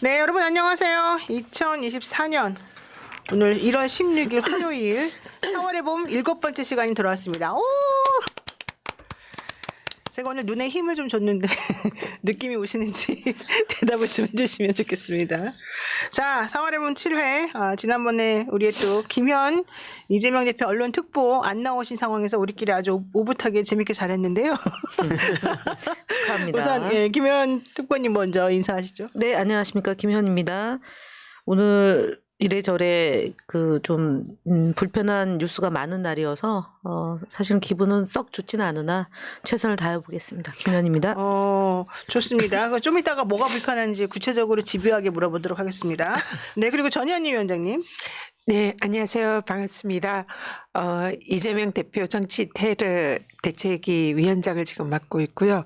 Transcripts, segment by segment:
네, 여러분 안녕하세요. 2024년 오늘 1월 16일 화요일 4월의 봄 7번째 시간이 들어왔습니다. 오! 제가 오늘 눈에 힘을 좀 줬는데 느낌이 오시는지 대답을 좀 해주시면 좋겠습니다. 자, 4월의 봄 7회 지난번에 우리의 또 김현 이재명 대표 언론 특보 안 나오신 상황에서 우리끼리 아주 오붓하게 재밌게 잘했는데요. 축하합니다. 우선 김현 특보님 먼저 인사하시죠. 네, 안녕하십니까. 김현입니다. 오늘 이래저래 좀 불편한 뉴스가 많은 날이어서 사실은 기분은 썩 좋지는 않으나 최선을 다해보겠습니다. 김현입니다. 좋습니다. 좀 이따가 뭐가 불편한지 구체적으로 집요하게 물어보도록 하겠습니다. 네, 그리고 전현희 위원장님. 네, 안녕하세요. 반갑습니다. 이재명 대표 정치 테러 대책위 위원장을 지금 맡고 있고요.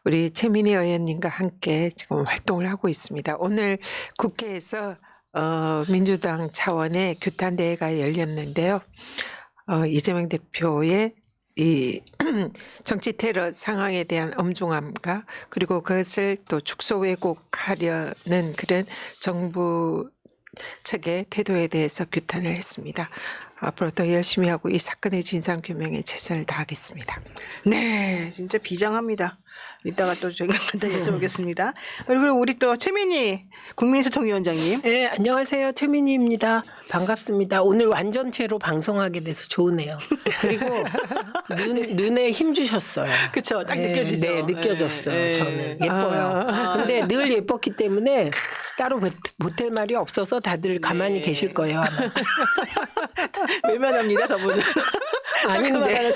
우리 최민희 의원님과 함께 지금 활동을 하고 있습니다. 오늘 국회에서 민주당 차원의 규탄 대회가 열렸는데요. 이재명 대표의 이 정치 테러 상황에 대한 엄중함과 그리고 그것을 또 축소 왜곡하려는 그런 정부 측의 태도에 대해서 규탄을 했습니다. 앞으로 더 열심히 하고 이 사건의 진상 규명에 최선을 다하겠습니다. 네, 진짜 비장합니다. 이따가 또 저희가 간단히 여쭤보겠습니다. 그리고 우리 또 최민희 국민소통위원장님. 네, 안녕하세요. 최민희입니다. 반갑습니다. 오늘 완전체로 방송하게 돼서 좋으네요. 그리고 눈에 힘 주셨어요. 그렇죠, 딱 네, 느껴지죠. 네, 느껴졌어요. 네. 저는 예뻐요. 근데 늘 예뻤기 때문에 따로 보탤 말이 없어서 다들 가만히 계실 거예요. 아마. 외면합니다, 저분은. 아닌데.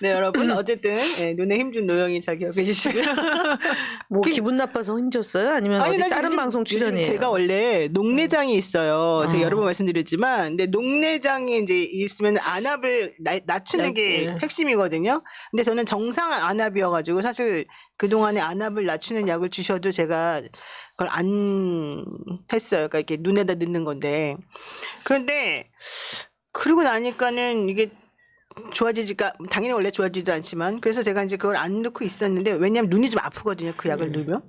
네, 여러분 어쨌든 눈에 힘준 노영이 잘 기억해 주시고요. 뭐 기분 나빠서 힘줬어요? 아니면 어디 나 다른 요즘- 방송 요즘 출연이에요? 제가 원래 녹내장이 있어요. 제가 여러 번 말씀드렸지만, 근데 녹내장이 이제 있으면 안압을 낮추는 게 핵심이거든요. 근데 저는 정상 안압이어가지고 사실 그 동안에 안압을 낮추는 약을 주셔도 제가 그걸 안 했어요. 그러니까 이렇게 눈에다 넣는 건데. 그런데 그러고 나니까는 이게 좋아지지가 당연히 원래 좋아지지도 않지만 그래서 제가 이제 그걸 안 넣고 있었는데 왜냐하면 눈이 좀 아프거든요. 그 약을 넣으면.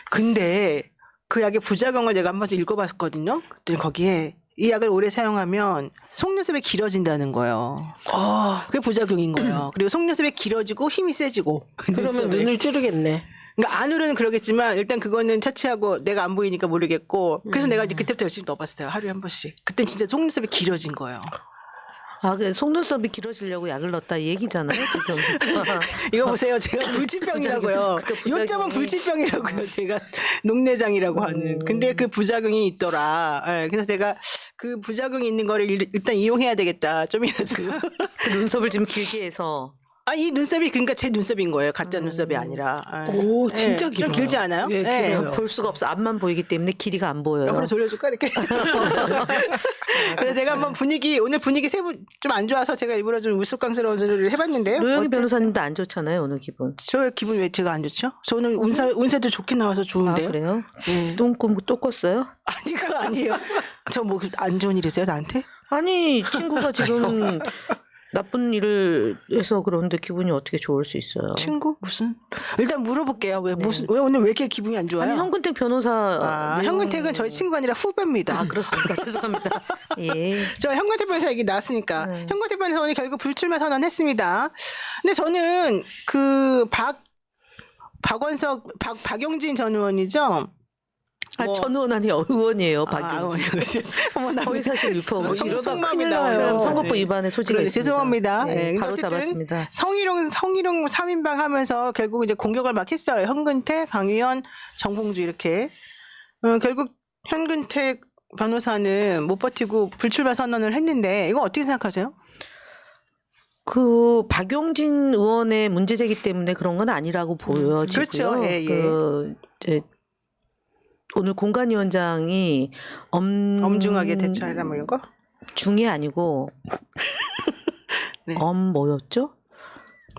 근데 그 약의 부작용을 내가 한번 읽어봤거든요. 그랬더니 거기에 이 약을 오래 사용하면 속눈썹이 길어진다는 거예요. 그게 부작용인 거예요. 그리고 속눈썹이 길어지고 힘이 세지고. 그러면 눈썹에. 눈을 찌르겠네. 그러니까 안으로는 그러겠지만 일단 그거는 차치하고 내가 안 보이니까 모르겠고 그래서 내가 이제 그때부터 열심히 넣어봤어요. 하루에 한 번씩. 그때 진짜 속눈썹이 길어진 거예요. 속눈썹이 길어지려고 약을 넣었다 이 얘기잖아요, 지금. 이거 보세요. 제가 불치병이라고요. 부작용이. 요점은 불치병이라고요. 제가 녹내장이라고 하는. 근데 그 부작용이 있더라. 예, 그래서 제가 그 부작용이 있는 거를 일단 이용해야 되겠다. 좀이라도. 그 눈썹을 좀 길게 해서. 이 눈썹이 그러니까 제 눈썹인 거예요. 가짜 눈썹이 아니라. 예. 오, 진짜 좀 길어요. 길지 않아요? 예, 예. 길어요. 볼 수가 없어. 앞만 보이기 때문에 길이가 안 보여요. 옆으로 돌려줄까 이렇게. 그래서 제가 한번 오늘 분위기 좀 안 좋아서 제가 일부러 좀 우스꽝스러운 소리를 해봤는데요. 노영희 변호사님도 안 좋잖아요, 오늘 기분. 저 기분 왜 제가 안 좋죠? 저는 운세도 좋게 나와서 아, 좋은데요. 그래요? 또 꿨어요? 아니 그거 아니에요. 저 뭐 안 좋은 일이세요 나한테? 아니, 친구가 지금 나쁜 일을 해서 그런데 기분이 어떻게 좋을 수 있어요? 친구 무슨? 일단 물어볼게요. 왜 오늘 왜 이렇게 기분이 안 좋아요? 아니, 현근택 변호사. 현근택은 저희 친구가 아니라 후배입니다. 그렇습니까? 죄송합니다. 예. 저 현근택 변호사 얘기 나왔으니까 현근택 변호사 오늘 결국 불출마 선언했습니다. 근데 저는 그 박영진 전 의원이죠. 전 의원 아니 의원이에요. 박용진. 허위사실 유포. 속마음이 큰일 나와요. 나요. 선거법 위반의 소지가 있습니다. 죄송합니다. 네, 근데 바로 어쨌든 잡았습니다. 성희롱 3인방 하면서 결국 이제 공격을 막 했어요. 현근택, 강의원, 정봉주 이렇게. 결국 현근택 변호사는 못 버티고 불출마 선언을 했는데 이거 어떻게 생각하세요? 그 박용진 의원의 문제제기 때문에 그런 건 아니라고 보여지고요. 그렇죠. 예, 예. 이제 오늘 공관위원장이 엄중하게 대처하라 뭐 이런 거? 중이 아니고 네. 뭐였죠?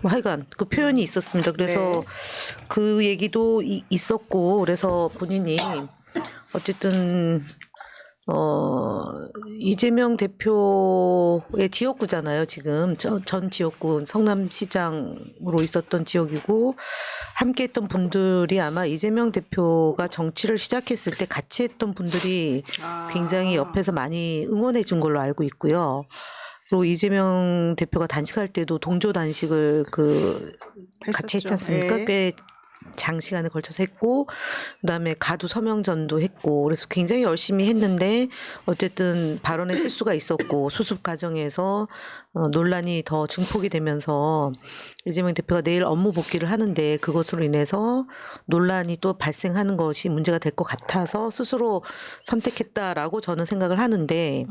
뭐 하여간 그 표현이 있었습니다. 그래서 네. 그 얘기도 있었고 그래서 본인이 어쨌든 이재명 대표의 지역구잖아요. 지금 전 지역구 성남시장으로 있었던 지역이고 함께했던 분들이 아마 이재명 대표가 정치를 시작했을 때 같이 했던 분들이 굉장히 옆에서 많이 응원해 준 걸로 알고 있고요. 그리고 이재명 대표가 단식할 때도 동조 단식을 같이 했지 않습니까? 예. 꽤 장시간에 걸쳐서 했고 그다음에 가두 서명전도 했고 그래서 굉장히 열심히 했는데 어쨌든 발언에 실수가 있었고 수습 과정에서 논란이 더 증폭이 되면서 이재명 대표가 내일 업무 복귀를 하는데 그것으로 인해서 논란이 또 발생하는 것이 문제가 될 것 같아서 스스로 선택했다라고 저는 생각을 하는데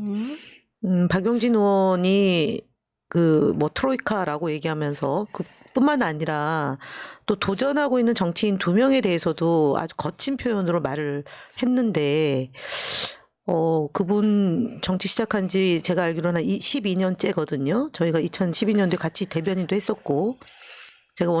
박용진 의원이 트로이카라고 얘기하면서 뿐만 아니라 또 도전하고 있는 정치인 2명에 대해서도 아주 거친 표현으로 말을 했는데 그분 정치 시작한 지 제가 알기로는 12년째거든요. 저희가 2012년도에 같이 대변인도 했었고 제가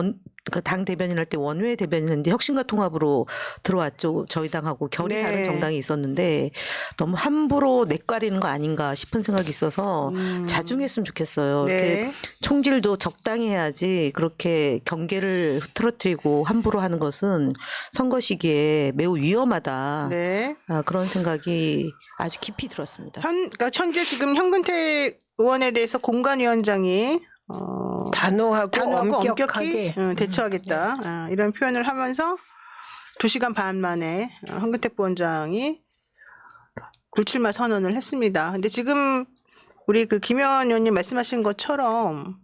당 대변인 할 때 원외 대변인인데 혁신과 통합으로 들어왔죠. 저희 당하고 결이 네. 다른 정당이 있었는데 너무 함부로 내과리는 거 아닌가 싶은 생각이 있어서 자중했으면 좋겠어요. 네. 이렇게 총질도 적당히 해야지 그렇게 경계를 흐트러뜨리고 함부로 하는 것은 선거 시기에 매우 위험하다. 네. 그런 생각이 아주 깊이 들었습니다. 그러니까 현재 지금 현근택 의원에 대해서 공관위원장이 단호하고 엄격히 엄격하게 대처하겠다. 이런 표현을 하면서 2시간 반 만에 현근택 부원장이 불출마 선언을 했습니다. 근데 지금 우리 김현 의원님 말씀하신 것처럼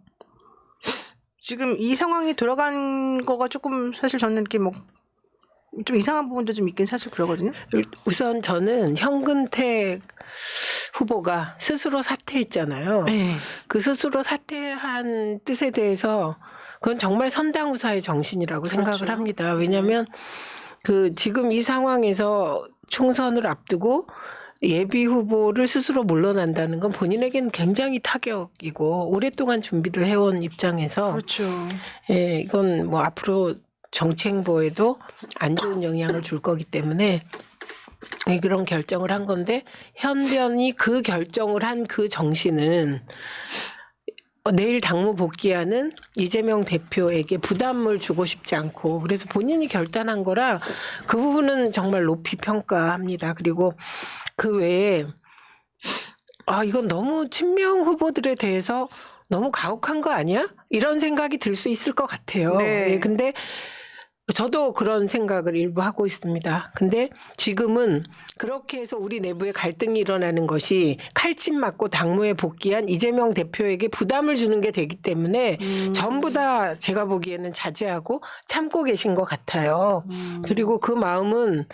지금 이 상황이 돌아간 거가 조금 사실 저는 이렇게 좀 이상한 부분도 좀 있긴 사실 그러거든요. 우선 저는 현근택 후보가 스스로 사퇴했잖아요. 네. 그 스스로 사퇴한 뜻에 대해서 그건 정말 선당우사의 정신이라고 생각을 그렇죠. 합니다. 왜냐하면 지금 이 상황에서 총선을 앞두고 예비 후보를 스스로 물러난다는 건 본인에게는 굉장히 타격이고 오랫동안 준비를 해온 입장에서 그렇죠. 예, 이건 앞으로 정치 행보에도 안 좋은 영향을 줄 거기 때문에 그런 결정을 한 건데 현변이 그 결정을 한 그 정신은 내일 당무 복귀하는 이재명 대표에게 부담을 주고 싶지 않고 그래서 본인이 결단한 거라 그 부분은 정말 높이 평가합니다. 그리고 그 외에 이건 너무 친명 후보들에 대해서 너무 가혹한 거 아니야? 이런 생각이 들 수 있을 것 같아요. 네. 예, 근데 저도 그런 생각을 일부 하고 있습니다. 근데 지금은 그렇게 해서 우리 내부에 갈등이 일어나는 것이 칼침 맞고 당무에 복귀한 이재명 대표에게 부담을 주는 게 되기 때문에 전부 다 제가 보기에는 자제하고 참고 계신 것 같아요. 그리고 그 마음은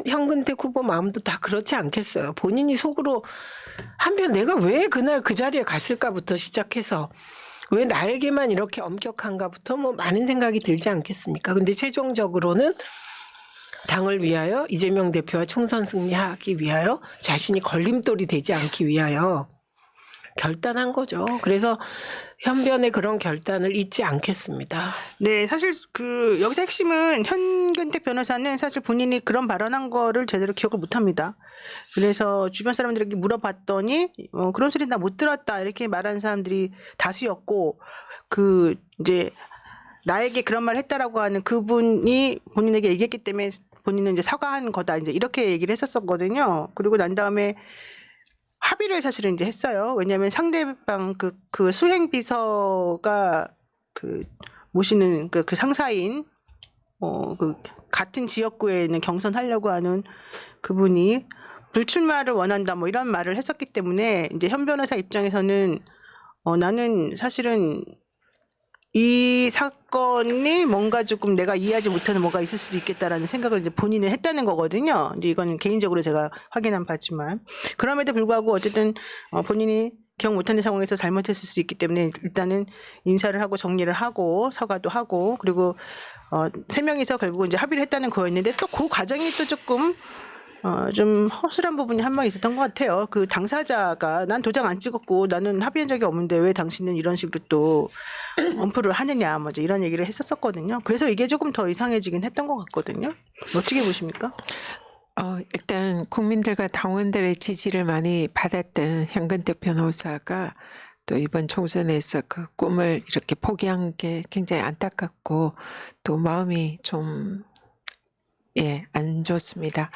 현근택 후보 마음도 다 그렇지 않겠어요. 본인이 속으로 한편 내가 왜 그날 그 자리에 갔을까부터 시작해서 왜 나에게만 이렇게 엄격한가부터 많은 생각이 들지 않겠습니까? 근데 최종적으로는 당을 위하여 이재명 대표와 총선 승리하기 위하여 자신이 걸림돌이 되지 않기 위하여 결단한 거죠. 그래서 현변의 그런 결단을 잊지 않겠습니다. 네, 사실 여기서 핵심은 현근택 변호사는 사실 본인이 그런 발언한 거를 제대로 기억을 못 합니다. 그래서 주변 사람들에게 물어봤더니 그런 소리 나 못 들었다 이렇게 말하는 사람들이 다수였고 이제 나에게 그런 말 했다라고 하는 그분이 본인에게 얘기했기 때문에 본인은 이제 사과한 거다 이제 이렇게 얘기를 했었거든요. 그리고 난 다음에 합의를 사실은 이제 했어요. 왜냐하면 상대방 그 수행 비서가 모시는 그 상사인 같은 지역구에 있는 경선하려고 하는 그분이 불출마를 원한다 이런 말을 했었기 때문에 이제 현 변호사 입장에서는 나는 사실은 이 사건이 뭔가 조금 내가 이해하지 못하는 뭐가 있을 수도 있겠다라는 생각을 이제 본인은 했다는 거거든요. 이제 이건 개인적으로 제가 확인한 바지만 그럼에도 불구하고 어쨌든 본인이 기억 못하는 상황에서 잘못했을 수 있기 때문에 일단은 인사를 하고 정리를 하고 사과도 하고 그리고 3명이서 결국 이제 합의를 했다는 거였는데 또 그 과정이 또 조금 좀 허술한 부분이 한 번 있었던 것 같아요. 그 당사자가 난 도장 안 찍었고 나는 합의한 적이 없는데 왜 당신은 이런 식으로 또 언프를 하느냐 이제 이런 얘기를 했었거든요. 그래서 이게 조금 더 이상해지긴 했던 것 같거든요. 어떻게 보십니까? 일단 국민들과 당원들의 지지를 많이 받았던 현근택 변호사가 또 이번 총선에서 그 꿈을 이렇게 포기한 게 굉장히 안타깝고 또 마음이 좀 안 좋습니다.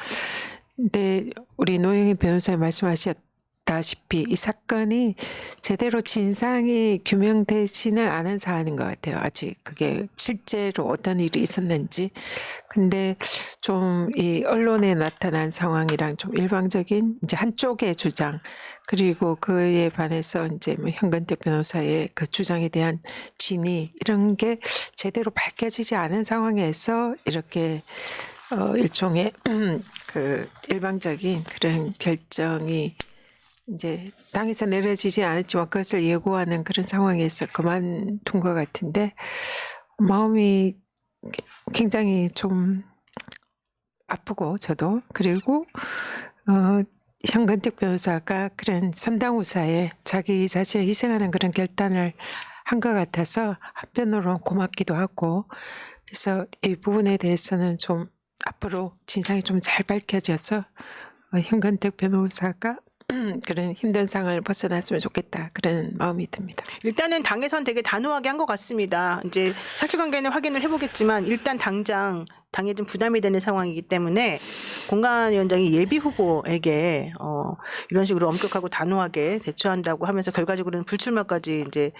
근데 우리 노영희 변호사님 말씀하셨다시피 이 사건이 제대로 진상이 규명되지는 않은 사안인 것 같아요. 아직 그게 실제로 어떤 일이 있었는지. 근데 좀 이 언론에 나타난 상황이랑 좀 일방적인 이제 한쪽의 주장 그리고 그에 반해서 이제 뭐 현근택 변호사의 그 주장에 대한 진위 이런 게 제대로 밝혀지지 않은 상황에서 이렇게 일종의 그 일방적인 그런 결정이 이제 당에서 내려지지 않았지만 그것을 예고하는 그런 상황에서 그만둔 것 같은데 마음이 굉장히 좀 아프고 저도 그리고 현근택 변호사가 그런 선당우사에 자기 자신을 희생하는 그런 결단을 한 것 같아서 한편으로는 고맙기도 하고 그래서 이 부분에 대해서는 좀 앞으로 진상이 좀 잘 밝혀져서 현근택 변호사가 그런 힘든 상을 벗어났으면 좋겠다 그런 마음이 듭니다. 일단은 당에선 되게 단호하게 한 것 같습니다. 이제 사실관계는 확인을 해보겠지만 일단 당장 당에 좀 부담이 되는 상황이기 때문에 공관위원장이 예비 후보에게 이런 식으로 엄격하고 단호하게 대처한다고 하면서 결과적으로는 불출마까지 이제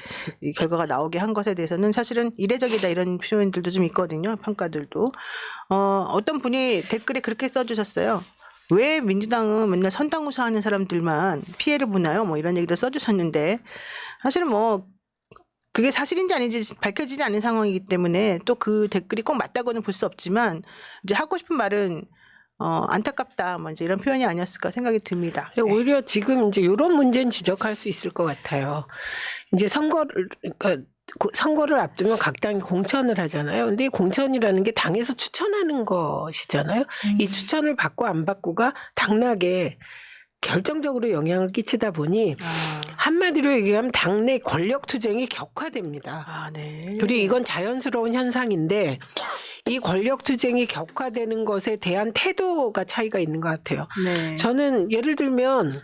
이 결과가 나오게 한 것에 대해서는 사실은 이례적이다 이런 표현들도 좀 있거든요. 평가들도. 어떤 분이 댓글에 그렇게 써주셨어요. 왜 민주당은 맨날 선당우사 하는 사람들만 피해를 보나요? 뭐 이런 얘기를 써주셨는데 사실은 뭐 그게 사실인지 아닌지 밝혀지지 않은 상황이기 때문에 또 그 댓글이 꼭 맞다고는 볼 수 없지만 이제 하고 싶은 말은 안타깝다 뭐 이제 이런 표현이 아니었을까 생각이 듭니다. 오히려 지금 이제 이런 문제는 지적할 수 있을 것 같아요. 이제 선거를 앞두면 각 당이 공천을 하잖아요. 근데 이 공천이라는 게 당에서 추천하는 것이잖아요. 이 추천을 받고 안 받고가 당락에 결정적으로 영향을 끼치다 보니 한마디로 얘기하면 당내 권력 투쟁이 격화됩니다. 네. 그리고 이건 자연스러운 현상인데 이 권력 투쟁이 격화되는 것에 대한 태도가 차이가 있는 것 같아요. 네. 저는 예를 들면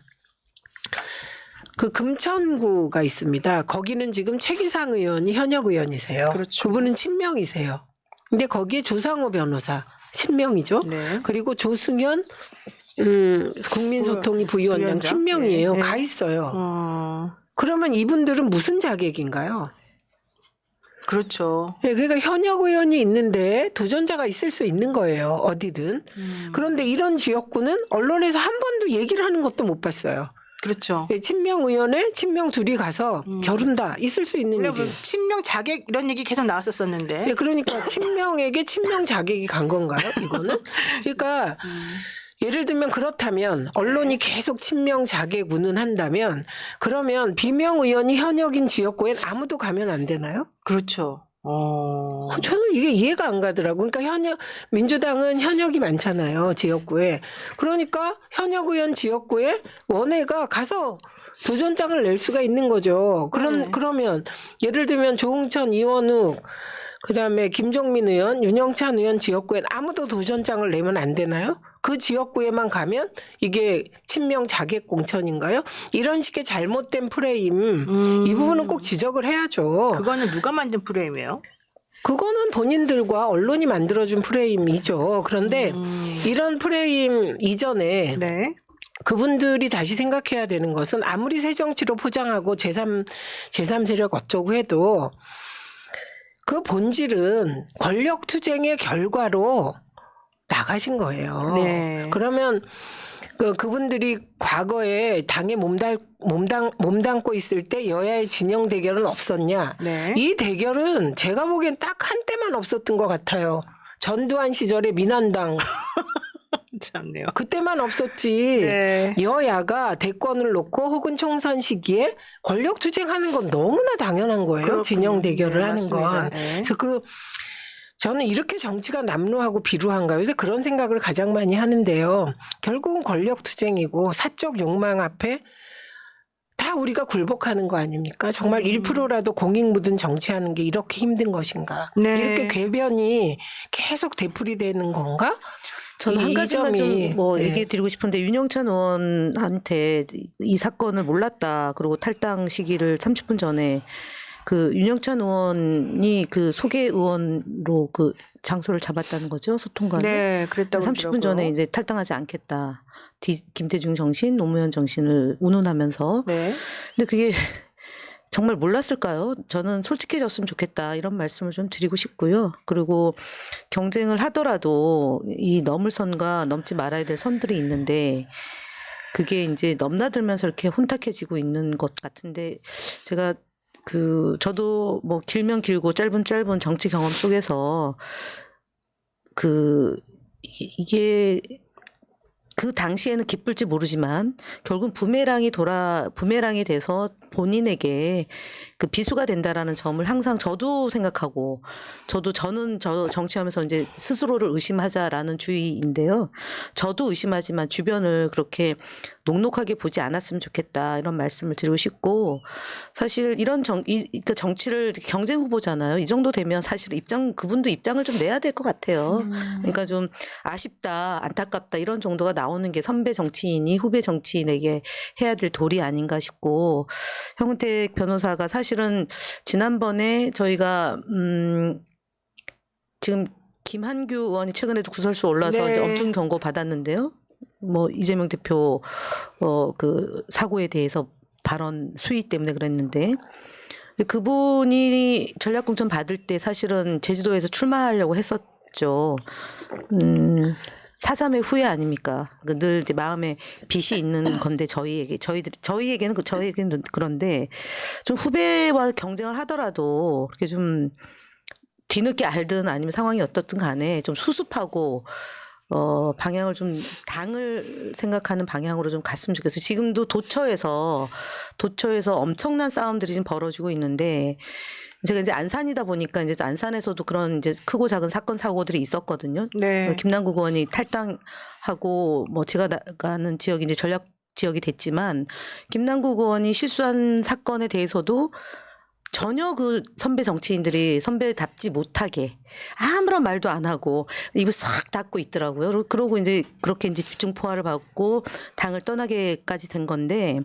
그 금천구가 있습니다. 거기는 지금 최기상 의원이 현역 의원이세요. 그렇죠. 그분은 친명이세요. 근데 거기에 조상호 변호사 친명이죠. 네. 그리고 조승현 국민소통위 부위원장 부위원장? 친명이에요. 네. 가 있어요. 그러면 이분들은 무슨 자격인가요? 그렇죠. 네, 그러니까 현역 의원이 있는데 도전자가 있을 수 있는 거예요. 어디든. 그런데 이런 지역구는 언론에서 한 번도 얘기를 하는 것도 못 봤어요. 그렇죠. 친명 의원에 친명 둘이 가서 겨룬다. 있을 수 있는 원래 일이. 친명 자객 이런 얘기 계속 나왔었었는데. 네, 그러니까 친명에게 친명 자객이 간 건가요? 이거는? 그러니까 예를 들면 그렇다면 언론이 계속 친명 자객 운운한다면 그러면 비명 의원이 현역인 지역구엔 아무도 가면 안 되나요? 그렇죠. 저는 이게 이해가 안 가더라고요. 그러니까 민주당은 현역이 많잖아요. 지역구에. 그러니까 현역 의원 지역구에 원외가 가서 도전장을 낼 수가 있는 거죠. 그러면 예를 들면 조홍천, 이원욱, 그다음에 김종민 의원, 윤영찬 의원 지역구엔 아무도 도전장을 내면 안 되나요? 그 지역구에만 가면 이게 친명 자객 공천인가요? 이런 식의 잘못된 프레임 이 부분은 꼭 지적을 해야죠. 그거는 누가 만든 프레임이에요? 그거는 본인들과 언론이 만들어준 프레임이죠. 그런데 이런 프레임 이전에 네. 그분들이 다시 생각해야 되는 것은 아무리 새정치로 포장하고 제3 세력 어쩌고 해도 그 본질은 권력 투쟁의 결과로 나가신 거예요. 네. 그러면 그분들이 과거에 당에 몸담고 있을 때 여야의 진영 대결은 없었냐? 네. 이 대결은 제가 보기엔 딱 한때만 없었던 것 같아요. 전두환 시절에 민한당 참네요. 그때만 없었지. 네. 여야가 대권을 놓고 혹은 총선 시기에 권력 투쟁하는 건 너무나 당연한 거예요. 그렇군요. 진영 대결을 네, 하는 맞습니다. 건. 네. 그래서 저는 이렇게 정치가 남루하고 비루한가 요새 그런 생각을 가장 많이 하는데요. 결국은 권력 투쟁이고 사적 욕망 앞에 다 우리가 굴복하는 거 아닙니까? 정말 1%라도 공익 묻은 정치하는 게 이렇게 힘든 것인가? 네. 이렇게 궤변이 계속 되풀이되는 건가? 저는 한 가지만 점이, 좀 뭐 네. 얘기해 드리고 싶은데 윤영찬 의원한테 이 사건을 몰랐다. 그리고 탈당 시기를 30분 전에 그 윤영찬 의원이 그 소개 의원으로 그 장소를 잡았다는 거죠. 소통관을. 네, 그랬다고 30분 전에 이제 탈당하지 않겠다. 김대중 정신, 노무현 정신을 운운하면서. 네. 근데 그게 정말 몰랐을까요? 저는 솔직해졌으면 좋겠다 이런 말씀을 좀 드리고 싶고요. 그리고 경쟁을 하더라도 이 넘을 선과 넘지 말아야 될 선들이 있는데 그게 이제 넘나들면서 이렇게 혼탁해지고 있는 것 같은데 제가 저도 뭐 길면 길고 짧은 정치 경험 속에서 이게 그 당시에는 기쁠지 모르지만 결국 부메랑이 돼서 본인에게 그 비수가 된다라는 점을 항상 저도 생각하고 저는 정치하면서 이제 스스로를 의심하자라는 주의인데요. 저도 의심하지만 주변을 그렇게 녹록하게 보지 않았으면 좋겠다 이런 말씀을 드리고 싶고 사실 이런 그러니까 정치를 경쟁 후보잖아요. 이 정도 되면 사실 그분도 입장을 좀 내야 될 것 같아요. 그러니까 좀 아쉽다, 안타깝다 이런 정도가 나오는 게 선배 정치인이 후배 정치인에게 해야 될 도리 아닌가 싶고 형은택 변호사가 사실은 지난번에 저희가 지금 김한규 의원이 최근에도 구설수 올라서 네. 이제 엄중 경고 받았는데요. 뭐 이재명 대표 그 사고에 대해서 발언 수위 때문에 그랬는데 근데 그분이 전략공천 받을 때 사실은 제주도에서 출마하려고 했었죠. 4.3의 후회 아닙니까? 늘 이제 마음에 빚이 있는 건데 저희에게는 그런데 좀 후배와 경쟁을 하더라도 이렇게 좀 뒤늦게 알든 아니면 상황이 어떻든 간에 좀 수습하고 방향을 좀 당을 생각하는 방향으로 좀 갔으면 좋겠어요. 지금도 도처에서 엄청난 싸움들이 지금 벌어지고 있는데 제가 이제 안산이다 보니까 이제 안산에서도 그런 이제 크고 작은 사건 사고들이 있었거든요. 네. 김남국 의원이 탈당하고 뭐 제가 나가는 지역이 이제 전략 지역이 됐지만 김남국 의원이 실수한 사건에 대해서도 전혀 그 선배 정치인들이 선배답지 못하게 아무런 말도 안 하고 입을 싹 닫고 있더라고요. 그러고 이제 그렇게 이제 집중 포화를 받고 당을 떠나게까지 된 건데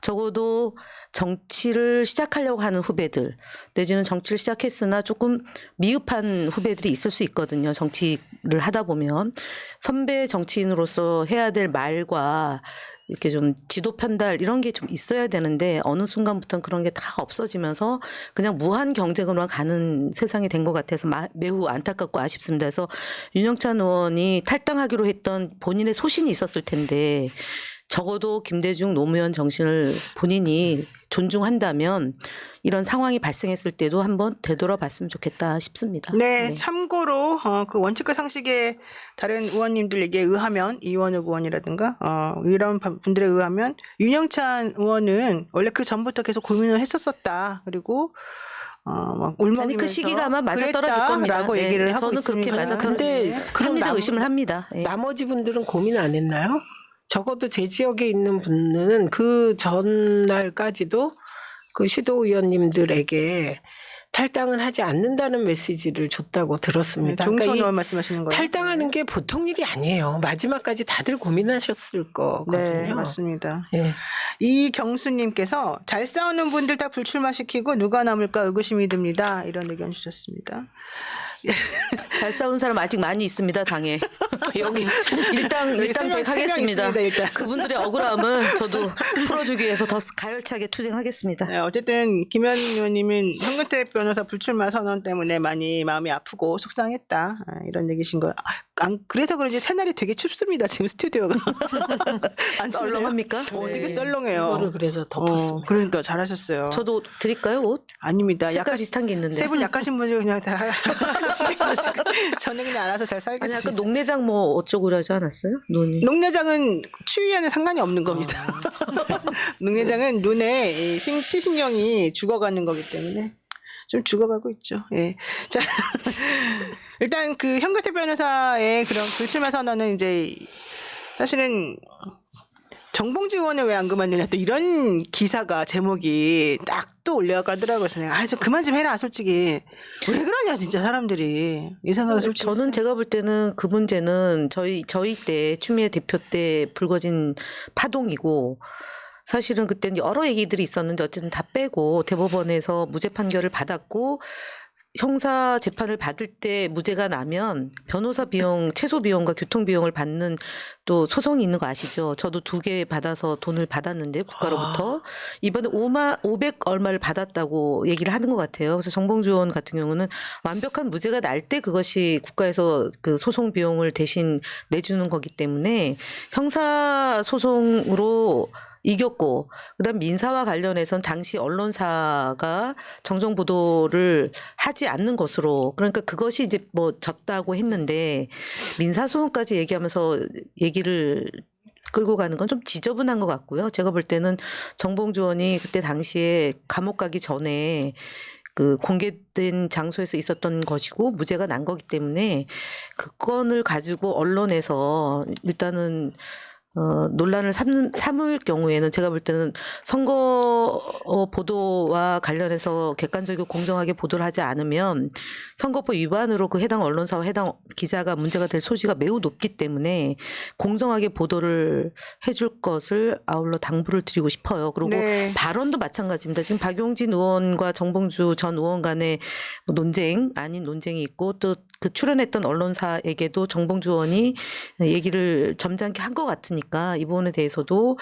적어도 정치를 시작하려고 하는 후배들 내지는 정치를 시작했으나 조금 미흡한 후배들이 있을 수 있거든요. 정치를 하다 보면 선배 정치인으로서 해야 될 말과 이렇게 좀 지도 편달 이런 게 좀 있어야 되는데 어느 순간부터는 그런 게 다 없어지면서 그냥 무한 경쟁으로 가는 세상이 된 것 같아서 매우 안타깝고 아쉽습니다. 그래서 윤영찬 의원이 탈당하기로 했던 본인의 소신이 있었을 텐데 적어도 김대중 노무현 정신을 본인이 존중한다면 이런 상황이 발생했을 때도 한번 되돌아봤으면 좋겠다 싶습니다. 네, 참고로 그 원칙과 상식의 다른 의원님들에게 의하면 이원욱 의원이라든가 이런 분들에 의하면 윤영찬 의원은 원래 그 전부터 계속 고민을 했었었다. 그리고 막 울먹이면서 아니 그 시기가 아마 맞아떨어질 겁니다. 라고 네, 얘기를 네, 하고 저는 있습니다. 그렇게 맞아떨어지는데 합리적 의심을 합니다. 네. 나머지 분들은 고민 안 했나요? 적어도 제 지역에 있는 분은 그 전날까지도 그 시도 의원님들에게 탈당은 하지 않는다는 메시지를 줬다고 들었습니다. 종천 그러니까 의원 말씀하시는 거예요? 탈당하는 게 보통 일이 아니에요. 마지막까지 다들 고민하셨을 거거든요. 네, 맞습니다. 예. 이경수님께서 잘 싸우는 분들 다 불출마시키고 누가 남을까 의구심이 듭니다. 이런 의견 주셨습니다. 잘 싸운 사람 아직 많이 있습니다. 당에. 여기 일당 세 명 하겠습니다. 있습니다, 일단. 그분들의 억울함은 저도 풀어주기 위해서 더 가열차게 투쟁하겠습니다. 네, 어쨌든 김현 의원님은 현근택 변호사 불출마 선언 때문에 많이 마음이 아프고 속상했다 이런 얘기신 거예요. 그래서 그런지 새날이 되게 춥습니다. 지금 스튜디오가. 안 추우세요? 썰렁합니까? 되게 썰렁해요. 이거를 그래서 덮었습니다. 그러니까 잘하셨어요. 저도 드릴까요 옷? 아닙니다. 색깔 비슷한 게 있는데. 세 분 약하신 분이 그냥 다 저는 그냥 알아서 잘 아니 아까 살겠습니다. 녹내장 뭐 어쩌고 하지 않았어요? 눈이. 녹내장은 추위에는 상관이 없는 겁니다. 녹내장은 눈에 시신경이 죽어가는 거기 때문에 좀 죽어가고 있죠. 예. 자, 일단 그 현근택 변호사의 그런 불출마 선언은 이제 사실은 정봉주 의원은 왜 안 그만두냐 또 이런 기사가 제목이 딱 또 올라가더라고요. 그래서 내가 좀 그만 좀 해라 솔직히. 왜 그러냐 진짜 사람들이. 이 생각을 솔직히. 저는 제가 볼 때는 그 문제는 저희 때 추미애 대표 때 불거진 파동이고 사실은 그때는 여러 얘기들이 있었는데 어쨌든 다 빼고 대법원에서 무죄 판결을 받았고 형사 재판을 받을 때 무죄가 나면 변호사 비용, 최소 비용과 교통 비용을 받는 또 소송이 있는 거 아시죠? 저도 2개 받아서 돈을 받았는데 국가로부터 이번에 500 얼마를 받았다고 얘기를 하는 것 같아요. 그래서 정봉주 의원 같은 경우는 완벽한 무죄가 날 때 그것이 국가에서 그 소송 비용을 대신 내주는 거기 때문에 형사 소송으로 이겼고 그다음 민사와 관련해서는 당시 언론사가 정정 보도를 하지 않는 것으로 그러니까 그것이 이제 뭐 졌다고 했는데 민사 소송까지 얘기하면서 얘기를 끌고 가는 건 좀 지저분한 것 같고요. 제가 볼 때는 정봉주 의원이 그때 당시에 감옥 가기 전에 그 공개된 장소에서 있었던 것이고 무죄가 난 거기 때문에 그 건을 가지고 언론에서 일단은 논란을 삼을 경우에는 제가 볼 때는 선거 보도와 관련해서 객관적이고 공정하게 보도를 하지 않으면 선거법 위반으로 그 해당 언론사와 해당 기자가 문제가 될 소지가 매우 높기 때문에 공정하게 보도를 해줄 것을 아울러 당부를 드리고 싶어요. 그리고 네. 발언도 마찬가지입니다. 지금 박용진 의원과 정봉주 전 의원 간의 논쟁 아닌 논쟁이 있고 또 그 출연했던 언론사에게도 정봉주 의원이 얘기를 점잖게 한 것 같으니까 이 부분에 대해서도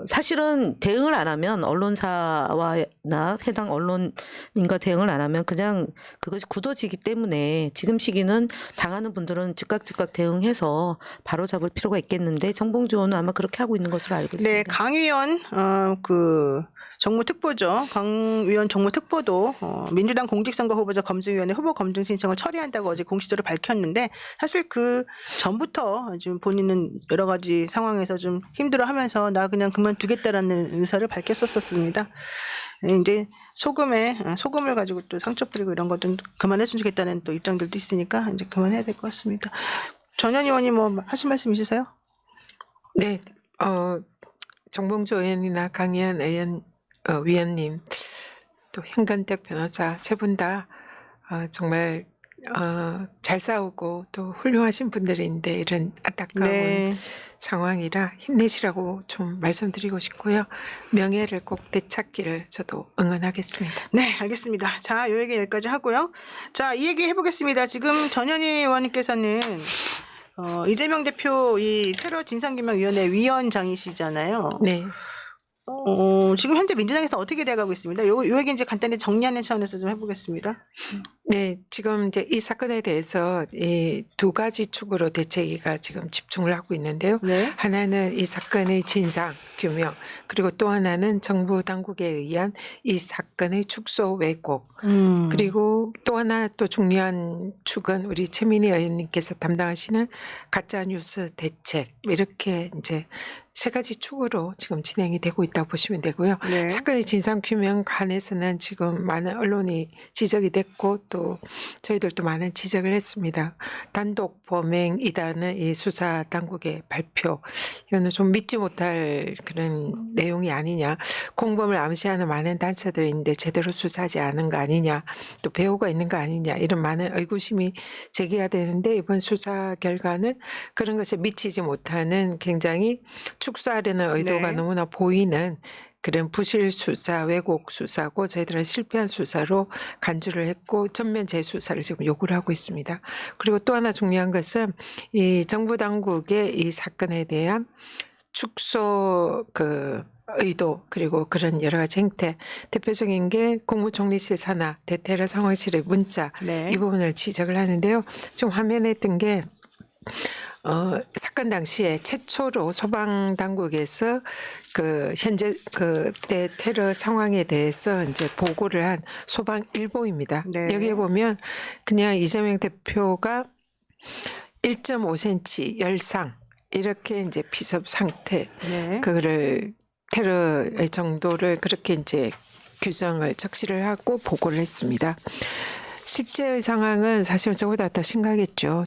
사실은 대응을 안 하면 언론사와 나 해당 언론인과 대응을 안 하면 그냥 그것이 굳어지기 때문에 지금 시기는 당하는 분들은 즉각 대응해서 바로잡을 필요가 있겠는데 정봉주 의원은 아마 그렇게 하고 있는 것으로 알고 있습니다. 네, 강 의원 그 정무특보죠. 강 의원 정무특보도 민주당 공직선거 후보자 검증위원회 후보 검증 신청을 처리한다고 어제 공식적으로 밝혔는데 사실 그 전부터 지금 본인은 여러 가지 상황에서 좀 힘들어하면서 나 그냥 그만두겠다라는 의사를 밝혔었습니다. 이제 소금을 가지고 또 상처 뿌리고 이런 것도 그만했으면 좋겠다는 또 입장들도 있으니까 이제 그만해야 될 것 같습니다. 전현 의원님 뭐 하실 말씀 있으세요? 네, 정봉주 의원이나 강의한 의원 위원님 또 현근택 변호사 세 분 다 정말 잘 싸우고 또 훌륭하신 분들인데 이런 안타까운 네. 상황이라 힘내시라고 좀 말씀드리고 싶고요. 명예를 꼭 되찾기를 저도 응원하겠습니다. 네, 알겠습니다. 자, 요 얘기 여기까지 하고요. 자, 이 얘기 해보겠습니다. 지금 전현희 의원님께서는 이재명 대표 이 테러 진상규명위원회 위원장이시잖아요. 네. 지금 현재 민주당에서 어떻게 돼가고 있습니다. 요 얘기 이제 간단히 정리하는 차원에서 좀 해보겠습니다. 네, 지금 이제 이 사건에 대해서 이 2가지 축으로 대책위가 지금 집중을 하고 있는데요. 네. 하나는 이 사건의 진상 규명, 그리고 또 하나는 정부 당국에 의한 이 사건의 축소 왜곡, 그리고 또 하나 또 중요한 축은 우리 최민희 의원님께서 담당하시는 가짜 뉴스 대책, 이렇게 이제 3가지 축으로 지금 진행이 되고 있다고 보시면 되고요. 네. 사건의 진상 규명 관해서는 지금 많은 언론이 지적이 됐고 또 저희들도 많은 지적을 했습니다. 단독 범행이다는 이 수사 당국의 발표, 이거는 좀 믿지 못할 그런 내용이 아니냐. 공범을 암시하는 많은 단서들이 있는데 제대로 수사하지 않은 거 아니냐. 또 배후가 있는 거 아니냐. 이런 많은 의구심이 제기가 되는데 이번 수사 결과는 그런 것에 미치지 못하는 굉장히 축소하려는 의도가 네. 너무나 보이는 그런 부실 수사, 왜곡 수사고 저희들은 실패한 수사로 간주를 했고 전면 재수사를 지금 요구를 하고 있습니다. 그리고 또 하나 중요한 것은 이 정부 당국의 이 사건에 대한 축소 의도 그리고 그런 여러 가지 행태, 대표적인 게 국무총리실 산하 대테러 상황실의 문자, 네. 이 부분을 지적을 하는데요. 지금 화면에 뜬 게 사건 당시에 최초로 소방 당국에서 현재 때 테러 상황에 대해서 이제 보고를 한 소방 일보입니다. 네. 여기에 보면 그냥 이재명 대표가 1.5cm 열상 이렇게 이제 피섭 상태, 네. 그거를 테러의 정도를 그렇게 이제 규정을 적시를 하고 보고를 했습니다. 실제의 상황은 사실 저보다 더 심각했죠.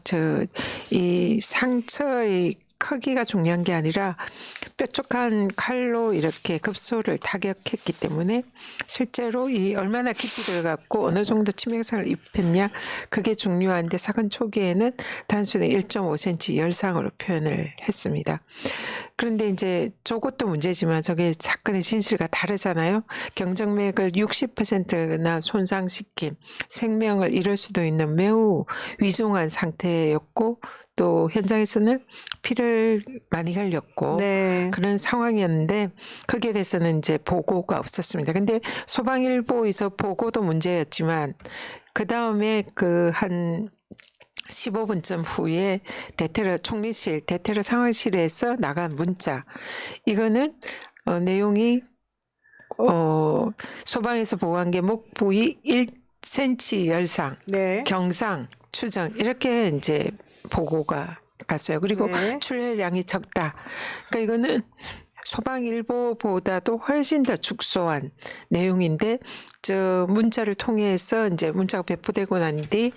이 상처의 크기가 중요한 게 아니라 뾰족한 칼로 이렇게 급소를 타격했기 때문에 실제로 이 얼마나 깊이 들어갔고 어느 정도 치명상을 입혔냐 그게 중요한데 사건 초기에는 단순히 1.5cm 열상으로 표현을 했습니다. 그런데 이제 저것도 문제지만 저게 사건의 진실과 다르잖아요. 경정맥을 60%나 손상시킨 생명을 잃을 수도 있는 매우 위중한 상태였고 또 현장에서는 피를 많이 흘렸고 네. 그런 상황이었는데 거기에 대해서는 이제 보고가 없었습니다. 근데 소방일보에서 보고도 문제였지만 그 다음에 그 한 15분쯤 후에 총리실 대테러 상황실에서 나간 문자 이거는 내용이 소방에서 보고한 게 목 부위 1cm 열상, 네. 경상, 추정 이렇게 이제 보고가 갔어요. 그리고 네. 출혈량이 적다. 그러니까 이거는 소방일보보다도 훨씬 더 축소한 내용인데 저 문자를 통해서 이제 문자가 배포되고 난 뒤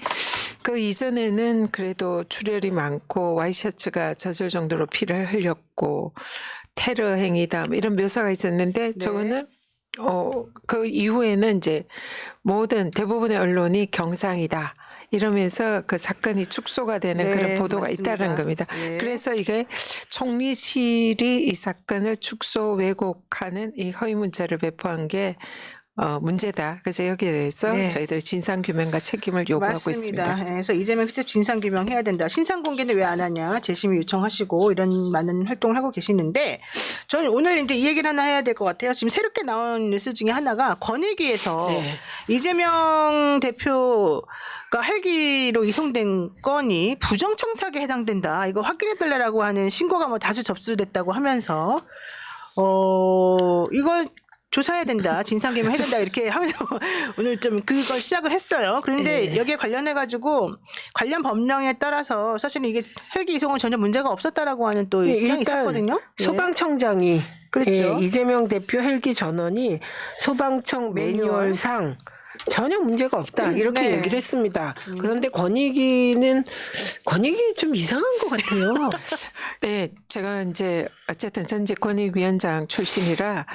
그 이전에는 그래도 출혈이 많고 와이셔츠가 젖을 정도로 피를 흘렸고 테러 행위다 뭐 이런 묘사가 있었는데 네. 저거는 그 이후에는 이제 모든 대부분의 언론이 경상이다. 이러면서 그 사건이 축소가 되는 네, 그런 보도가 맞습니다. 있다는 겁니다. 네. 그래서 이게 총리실이 이 사건을 축소 왜곡하는 이 허위 문자를 배포한 게 문제다. 그래서 여기에 대해서 네. 저희들이 진상규명과 책임을 요구하고 맞습니다. 있습니다. 네, 그래서 이재명 피습 진상규명 해야 된다. 신상 공개는 왜 안 하냐. 재심의 요청하시고 이런 많은 활동을 하고 계시는데 저는 오늘 이제 이 얘기를 하나 해야 될 것 같아요. 지금 새롭게 나온 뉴스 중에 하나가 권익위에서 네. 이재명 대표가 헬기로 이송된 건이 부정청탁에 해당된다. 이거 확인해달라고 하는 신고가 뭐 다수 접수됐다고 하면서 이거 조사해야 된다. 진상규명 해야 된다. 이렇게 하면서 오늘 좀 그걸 시작을 했어요. 그런데 네. 여기에 관련해가지고 관련 법령에 따라서 사실은 이게 헬기 이송은 전혀 문제가 없었다라고 하는 또 네, 입장이 일단 있었거든요. 예. 소방청장이 그렇죠. 이재명 대표 헬기 전원이 소방청 매뉴얼상 전혀 문제가 없다 이렇게 네. 얘기를 했습니다. 그런데 권익위 좀 이상한 것 같아요. 네, 제가 이제 어쨌든 전직 권익위원장 출신이라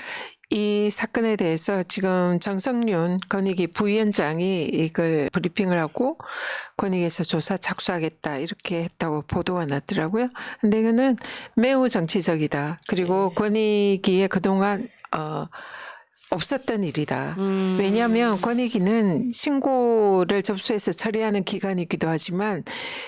이 사건에 대해서 지금 정성윤 권익위 부위원장이 이걸 브리핑을 하고 권익위에서 조사 착수하겠다 이렇게 했다고 보도가 났더라고요. 근데 이거는 매우 정치적이다. 그리고 권익위에 그동안 없었던 일이다. 왜냐하면 권익위는 신고를 접수해서 처리하는 기관이기도 하지만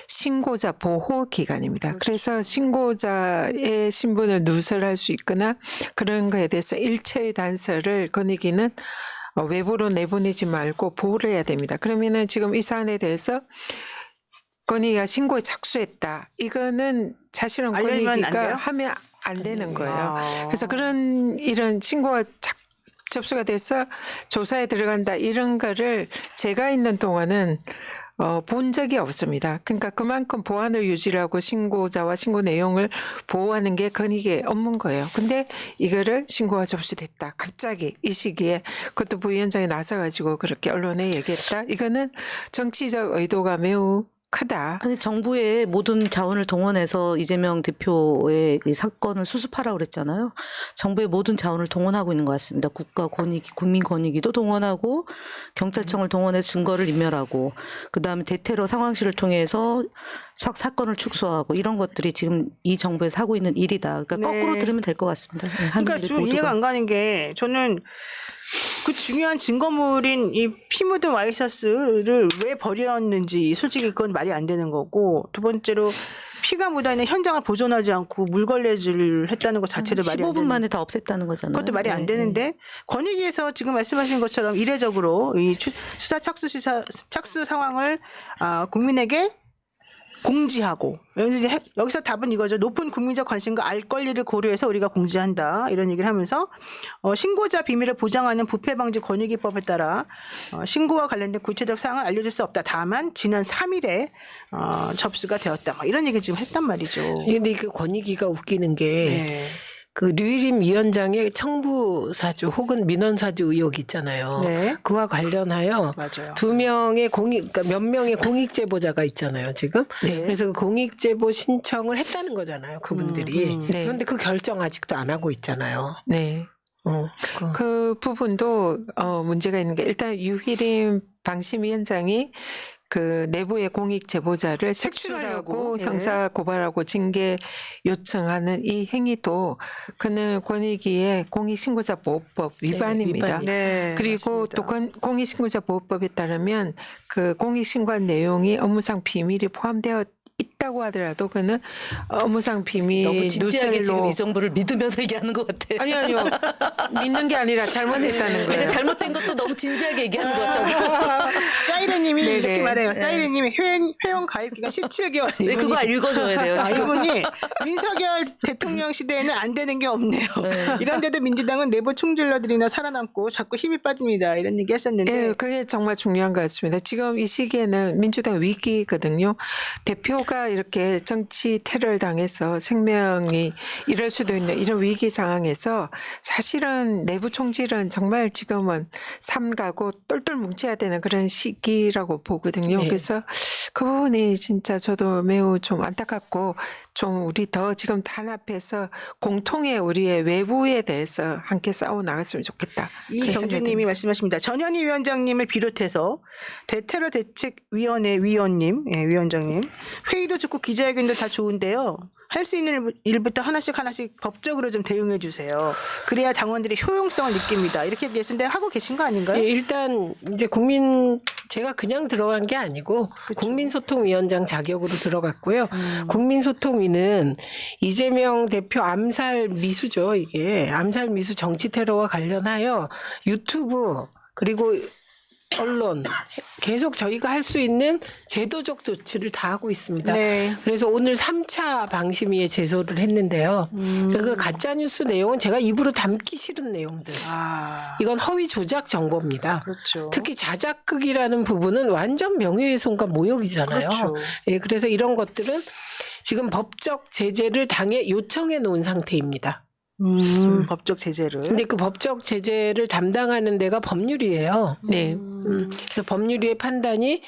신고자 보호 기관입니다. 그래서 신고자의 신분을 누설할 수 있거나 그런 거에 대해서 일체의 단서를 권익위는 외부로 내보내지 말고 보호를 해야 됩니다. 그러면은 지금 이 사안에 대해서 권익위가 신고에 착수했다. 이거는 사실은 알려주면 안 권익위가 돼요? 하면 안 되는 거예요. 아. 그래서 이런 신고가 접수가 돼서 조사에 들어간다 이런 거를 제가 있는 동안은 본 적이 없습니다. 그러니까 그만큼 보안을 유지하고 신고자와 신고 내용을 보호하는 게 권익위의 업무인 거예요. 근데 이거를 신고가 접수됐다. 갑자기 이 시기에 그것도 부위원장이 나서가지고 그렇게 언론에 얘기했다. 이거는 정치적 의도가 매우 크다. 아니 정부의 모든 자원을 동원해서 이재명 대표의 이 사건을 수습하라고 그랬잖아요. 정부의 모든 자원을 동원하고 있는 것 같습니다. 국가 권익위, 국민 권익위도 동원하고 경찰청을 동원해서 증거를 인멸하고 그다음에 대테러 상황실을 통해서 사건을 축소하고 이런 것들이 지금 이 정부에서 하고 있는 일이다. 그러니까 네. 거꾸로 들으면 될 것 같습니다. 네, 그러니까 한국인들 좀 모두가. 이해가 안 가는 게 저는 그 중요한 증거물인 이 피 묻은 와이셔츠를 왜 버렸는지 솔직히 그건 말이 안 되는 거고 두 번째로 피가 묻어있는 현장을 보존하지 않고 물걸레질을 했다는 것 자체를 말이 안 15분 되는 만에 다 없앴다는 거잖아요. 그것도 말이 안 네, 되는데 권익위에서 지금 말씀하신 것처럼 이례적으로 이 수사 착수 상황을 국민에게 공지하고 여기서 답은 이거죠. 높은 국민적 관심과 알 권리를 고려해서 우리가 공지한다. 이런 얘기를 하면서 신고자 비밀을 보장하는 부패방지 권익위법에 따라 신고와 관련된 구체적 사항을 알려줄 수 없다. 다만 지난 3일에 접수가 되었다. 뭐 이런 얘기를 지금 했단 말이죠. 근데 그 권익위가 웃기는 게 네. 그 류일임 위원장의 청부사주 혹은 민원사주 의혹 있잖아요. 네. 그와 관련하여 맞아요. 두 명의 그러니까 몇 명의 공익 제보자가 있잖아요, 지금. 네. 그래서 그 공익 제보 신청을 했다는 거잖아요, 그분들이. 네. 그런데 그 결정 아직도 안 하고 있잖아요. 네. 그 부분도 문제가 있는 게 일단 유희림 방심위원장이 그 내부의 공익 제보자를 색출하고 네. 형사 고발하고 징계 요청하는 이 행위도 그는 권익위의 공익신고자보호법 위반입니다. 위반이죠. 네. 그리고 맞습니다. 또 공익신고자보호법에 따르면 그 공익신고한 내용이 업무상 비밀이 포함되어 있다고 하더라도 그는 업무상 비밀 너무 진지하게 지금 누설로 이 정부를 믿으면서 얘기하는 것 같아. 아니요 믿는 게 아니라 잘못했다는 근데 거예요. 잘못된 것도 너무 진지하게 얘기하는 것 같다고. 사이렌님이 네네. 이렇게 말해요. 사이렌님이 회원 가입 기간 17개월. 네, 그거 읽어줘야 돼요. 지금. 이분이 윤석열 대통령 시대에는 안 되는 게 없네요. 이런데도 민주당은 내부 총질러들이나 살아남고 자꾸 힘이 빠집니다. 이런 얘기 했었는데. 네, 그게 정말 중요한 것 같습니다. 지금 이 시기에는 민주당 위기거든요. 대표가 이렇게 정치 테러를 당해서 생명이 잃을 수도 있는 이런 위기 상황에서 사실은 내부 총질은 정말 지금은 삼가고 똘똘 뭉쳐야 되는 그런 시기라고 보거든요. 네. 그래서 그 부분이 진짜 저도 매우 좀 안타깝고 좀 우리 더 지금 단합해서 공통의 우리의 외부에 대해서 함께 싸워 나갔으면 좋겠다. 그런 생각이 이경주님이 듭니다. 말씀하십니다. 전현희 위원장님을 비롯해서 대테러 대책위원회 위원님, 위원장님 회의도 좋고 기자회견도 다 좋은데요. 할 수 있는 일부터 하나씩 법적으로 좀 대응해 주세요. 그래야 당원들이 효용성을 느낍니다. 이렇게 얘기했는데 하고 계신 거 아닌가요? 예, 일단 이제 제가 그냥 들어간 게 아니고 국민소통위원장 자격으로 들어갔고요. 국민소통위는 이재명 대표 암살 미수죠. 이게 암살 미수 정치 테러와 관련하여 유튜브 그리고 언론 계속 저희가 할 수 있는 제도적 조치를 다 하고 있습니다. 네. 그래서 오늘 3차 방심위에 제소를 했는데요. 그 가짜뉴스 내용은 제가 입으로 담기 싫은 내용들. 아, 이건 허위 조작 정보입니다. 그렇죠. 특히 자작극이라는 부분은 완전 명예훼손과 모욕이잖아요. 그렇죠. 예, 그래서 이런 것들은 지금 법적 제재를 당에 요청해 놓은 상태입니다. 법적 제재를. 근데 그 법적 제재를 담당하는 데가 법률이에요. 네. 그래서 법률위의 판단이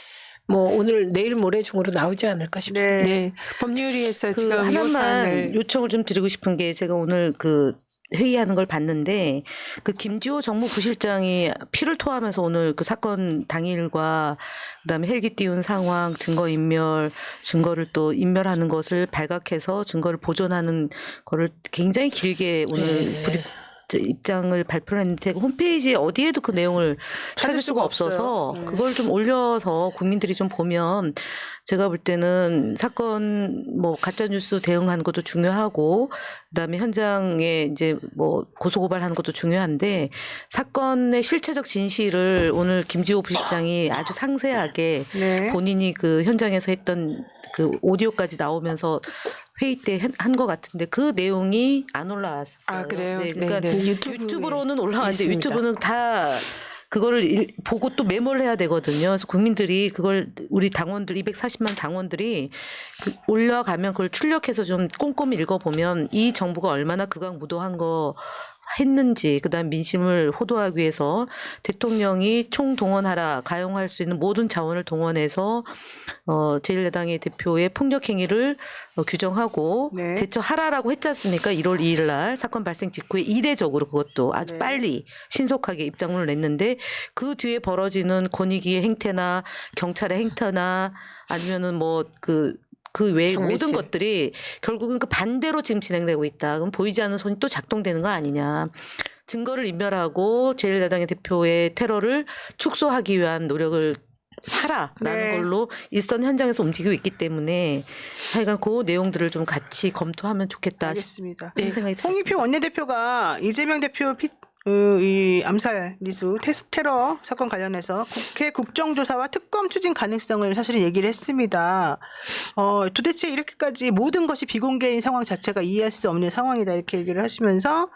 뭐 오늘 내일 모레 중으로 나오지 않을까 싶습니다. 네. 법률위에서 그 지금 이 하나만 사안을 요청을 좀 드리고 싶은 게 제가 오늘 그 회의하는 걸 봤는데 그 김지호 정무부실장이 피를 토하면서 오늘 그 사건 당일과 그다음에 헬기 띄운 상황, 증거 인멸, 증거를 또 인멸하는 것을 발각해서 증거를 보존하는 거를 굉장히 길게 오늘 입장을 발표를 했는데 홈페이지 어디에도 그 내용을 찾을 수가 없어서 그걸 좀 올려서 국민들이 좀 보면 제가 볼 때는 사건 뭐 가짜 뉴스 대응하는 것도 중요하고 그다음에 현장에 이제 뭐 고소 고발하는 것도 중요한데 사건의 실체적 진실을 오늘 김지호 부실장이 아주 상세하게 네. 본인이 그 현장에서 했던 그 오디오까지 나오면서 회의 때 한 것 같은데 그 내용이 안 올라왔어요. 아, 그래요? 네, 그러니까 네, 네. 유튜브로는 올라왔는데 있습니다. 유튜브는 다 그거를 보고 또 메모를 해야 되거든요. 그래서 국민들이 그걸 우리 당원들 240만 당원들이 올라가면 그걸 출력해서 좀 꼼꼼히 읽어보면 이 정부가 얼마나 극악무도한 거 했는지 그다음 민심을 호도하기 위해서 대통령이 총동원하라 가용할 수 있는 모든 자원을 동원해서 제1야당의 대표의 폭력 행위를 규정하고 네. 대처하라라고 했지 않습니까? 1월 2일 날 사건 발생 직후에 이례적으로 그것도 아주 네. 빨리 신속하게 입장문을 냈는데 그 뒤에 벌어지는 권익위의 행태나 경찰의 행태나 아니면은 뭐 그 외의 정리 모든 씨. 것들이 결국은 그 반대로 지금 진행되고 있다. 그럼 보이지 않는 손이 또 작동되는 거 아니냐. 증거를 인멸하고 제1야당의 대표의 테러를 축소하기 위한 노력을 하라라는 네. 걸로 일선 현장에서 움직이고 있기 때문에 하여간 그 내용들을 좀 같이 검토하면 좋겠다 알겠습니다. 싶은 생각이 들어요. 홍익표 원내대표가 이재명 대표 이 암살 미수 테러 사건 관련해서 국회 국정조사와 특검 추진 가능성을 사실은 얘기를 했습니다. 도대체 이렇게까지 모든 것이 비공개인 상황 자체가 이해할 수 없는 상황이다 이렇게 얘기를 하시면서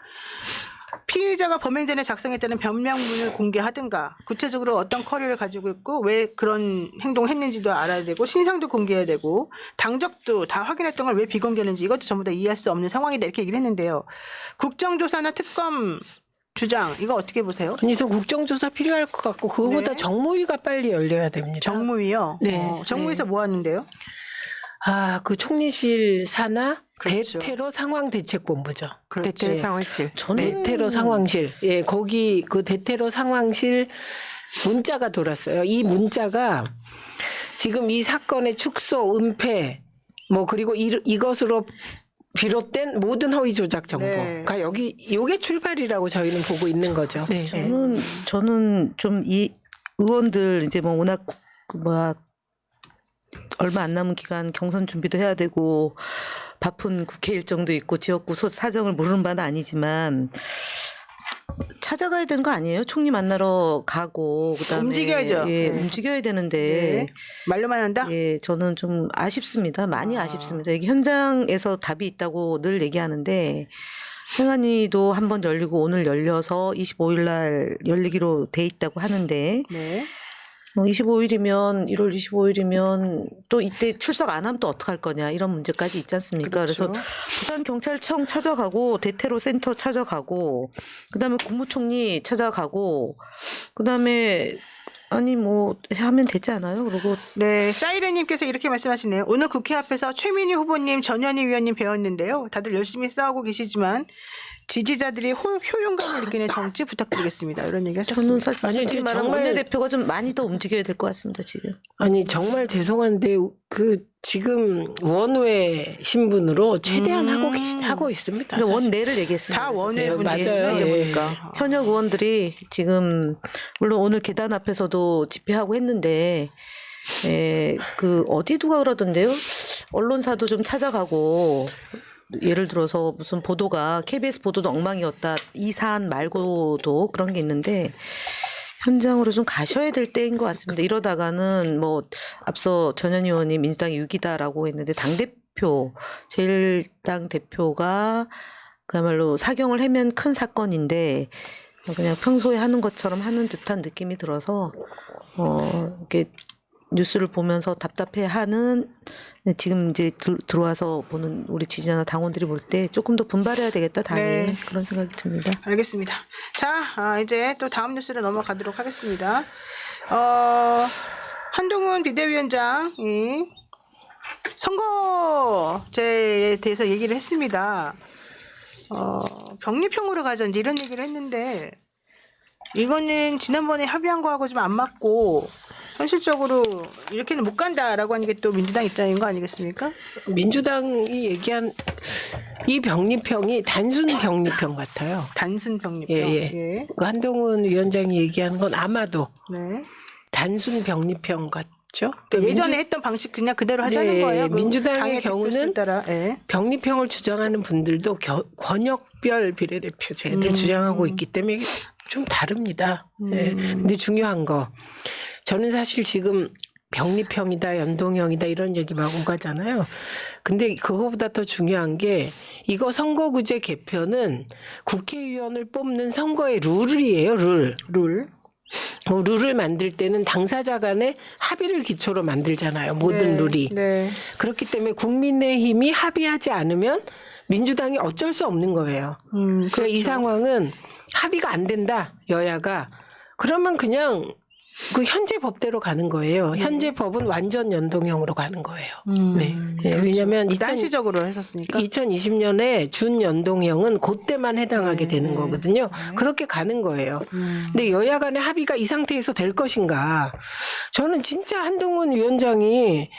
피의자가 범행 전에 작성했다는 변명문을 공개하든가 구체적으로 어떤 커리를 가지고 있고 왜 그런 행동을 했는지도 알아야 되고 신상도 공개해야 되고 당적도 다 확인했던 걸 왜 비공개했는지 이것도 전부 다 이해할 수 없는 상황이다 이렇게 얘기를 했는데요. 국정조사나 특검 주장 이거 어떻게 보세요? 아니, 저 국정조사 필요할 것 같고 그거보다 네. 정무위가 빨리 열려야 됩니다. 정무위요? 네. 정무위에서 네. 뭐 하는데요? 그 총리실 산하 그렇죠. 대테러 상황대책본부죠. 대체 상황실. 대테러 상황실. 예, 거기 그 대테러 상황실 문자가 돌았어요. 이 문자가 지금 이 사건의 축소, 은폐, 뭐 그리고 이것으로 비롯된 모든 허위 조작 정보가 네. 여기 요게 출발이라고 저희는 보고 있는 거죠. 네. 저는 좀 이 의원들 이제 뭐 워낙 얼마 안 남은 기간 경선 준비도 해야 되고 바쁜 국회 일정도 있고 지역구 사정을 모르는 바는 아니지만 찾아가야 되는 거 아니에요? 총리 만나러 가고 그다음에 움직여야죠. 예, 네. 움직여야 되는데 네. 말로만 한다? 예, 저는 좀 아쉽습니다. 많이 아쉽습니다. 이게 현장에서 답이 있다고 늘 얘기하는데 행안위도 한번 열리고 오늘 열려서 25일 날 열리기로 돼 있다고 하는데 네. 25일이면 1월 25일이면 또 이때 출석 안 하면 또 어떡할 거냐 이런 문제까지 있지 않습니까? 그렇죠. 그래서 부산경찰청 찾아가고 대테러 센터 찾아가고 그다음에 국무총리 찾아가고 그다음에 아니 뭐 하면 되지 않아요? 그리고 네, 사이렌님께서 이렇게 말씀하시네요. 오늘 국회 앞에서 최민희 후보님, 전현희 위원님 배웠는데요. 다들 열심히 싸우고 계시지만 지지자들이 효용감을 느끼는 정치 부탁드리겠습니다. 이런 얘기 하셨습니다. 저는 사실 아니, 솔직히 지금 말하면 정말- 원내대표가 좀 많이 더 움직여야 될 것 같습니다. 지금. 아니 정말 죄송한데 그 지금 원외 신분으로 최대한 하고 있습니다. 근데 사실. 원내를 얘기했습니다. 다 그래서 원외 맞아요. 분이에요. 이제 예. 보니까. 현역 의원들이 지금 물론 오늘 계단 앞에서도 집회하고 했는데 그 어디 누가 그러던데요? 언론사도 좀 찾아가고 예를 들어서 무슨 보도가 KBS 보도도 엉망이었다 이 사안 말고도 그런 게 있는데 현장으로 좀 가셔야 될 때인 것 같습니다. 이러다가는 뭐 앞서 전현희 의원이 민주당이 6이다라고 했는데 당대표 제1당 대표가 그야말로 사경을 해면 큰 사건인데 그냥 평소에 하는 것처럼 하는 듯한 느낌이 들어서 이렇게 뉴스를 보면서 답답해하는 지금 이제 들어와서 보는 우리 지지자나 당원들이 볼 때 조금 더 분발해야 되겠다 당이 네. 그런 생각이 듭니다. 알겠습니다. 자, 이제 또 다음 뉴스로 넘어가도록 하겠습니다. 한동훈 비대위원장이 선거제에 대해서 얘기를 했습니다. 병리평으로 가자 이제 이런 얘기를 했는데 이거는 지난번에 합의한 거하고 좀 안 맞고 현실적으로 이렇게는 못 간다라고 하는 게 또 민주당 입장인 거 아니겠습니까? 민주당이 얘기한 이 병리평이 단순 병리평 같아요. 단순 병리평. 예. 그 한동훈 위원장이 얘기하는 건 아마도 네. 단순 병리평 같죠. 그러니까 예전에 했던 방식 그냥 그대로 하자는 네, 거예요. 그 민주당의 당의 경우는 대표수에 따라. 예. 병리평을 주장하는 분들도 권역별 비례대표제를 주장하고 있기 때문에 좀 다릅니다. 예. 근데 중요한 거 저는 사실 지금 병리평이다 연동형이다 이런 얘기 막 오가잖아요. 근데 그거보다 더 중요한 게 이거 선거구제 개편은 국회의원을 뽑는 선거의 룰이에요. 룰. 룰을 만들 때는 당사자 간의 합의를 기초로 만들잖아요. 모든 네, 룰이. 네. 그렇기 때문에 국민의힘이 합의하지 않으면 민주당이 어쩔 수 없는 거예요. 그러니까 이 상황은 합의가 안 된다. 여야가. 그러면 그냥 그 현재 법대로 가는 거예요. 현재 법은 완전 연동형으로 가는 거예요. 네. 네, 왜냐하면 단시적으로 했었으니까. 2020년에 준연동형은 그때만 해당하게 되는 거거든요. 그렇게 가는 거예요. 근데 여야 간의 합의가 이 상태에서 될 것인가. 저는 진짜 한동훈 위원장이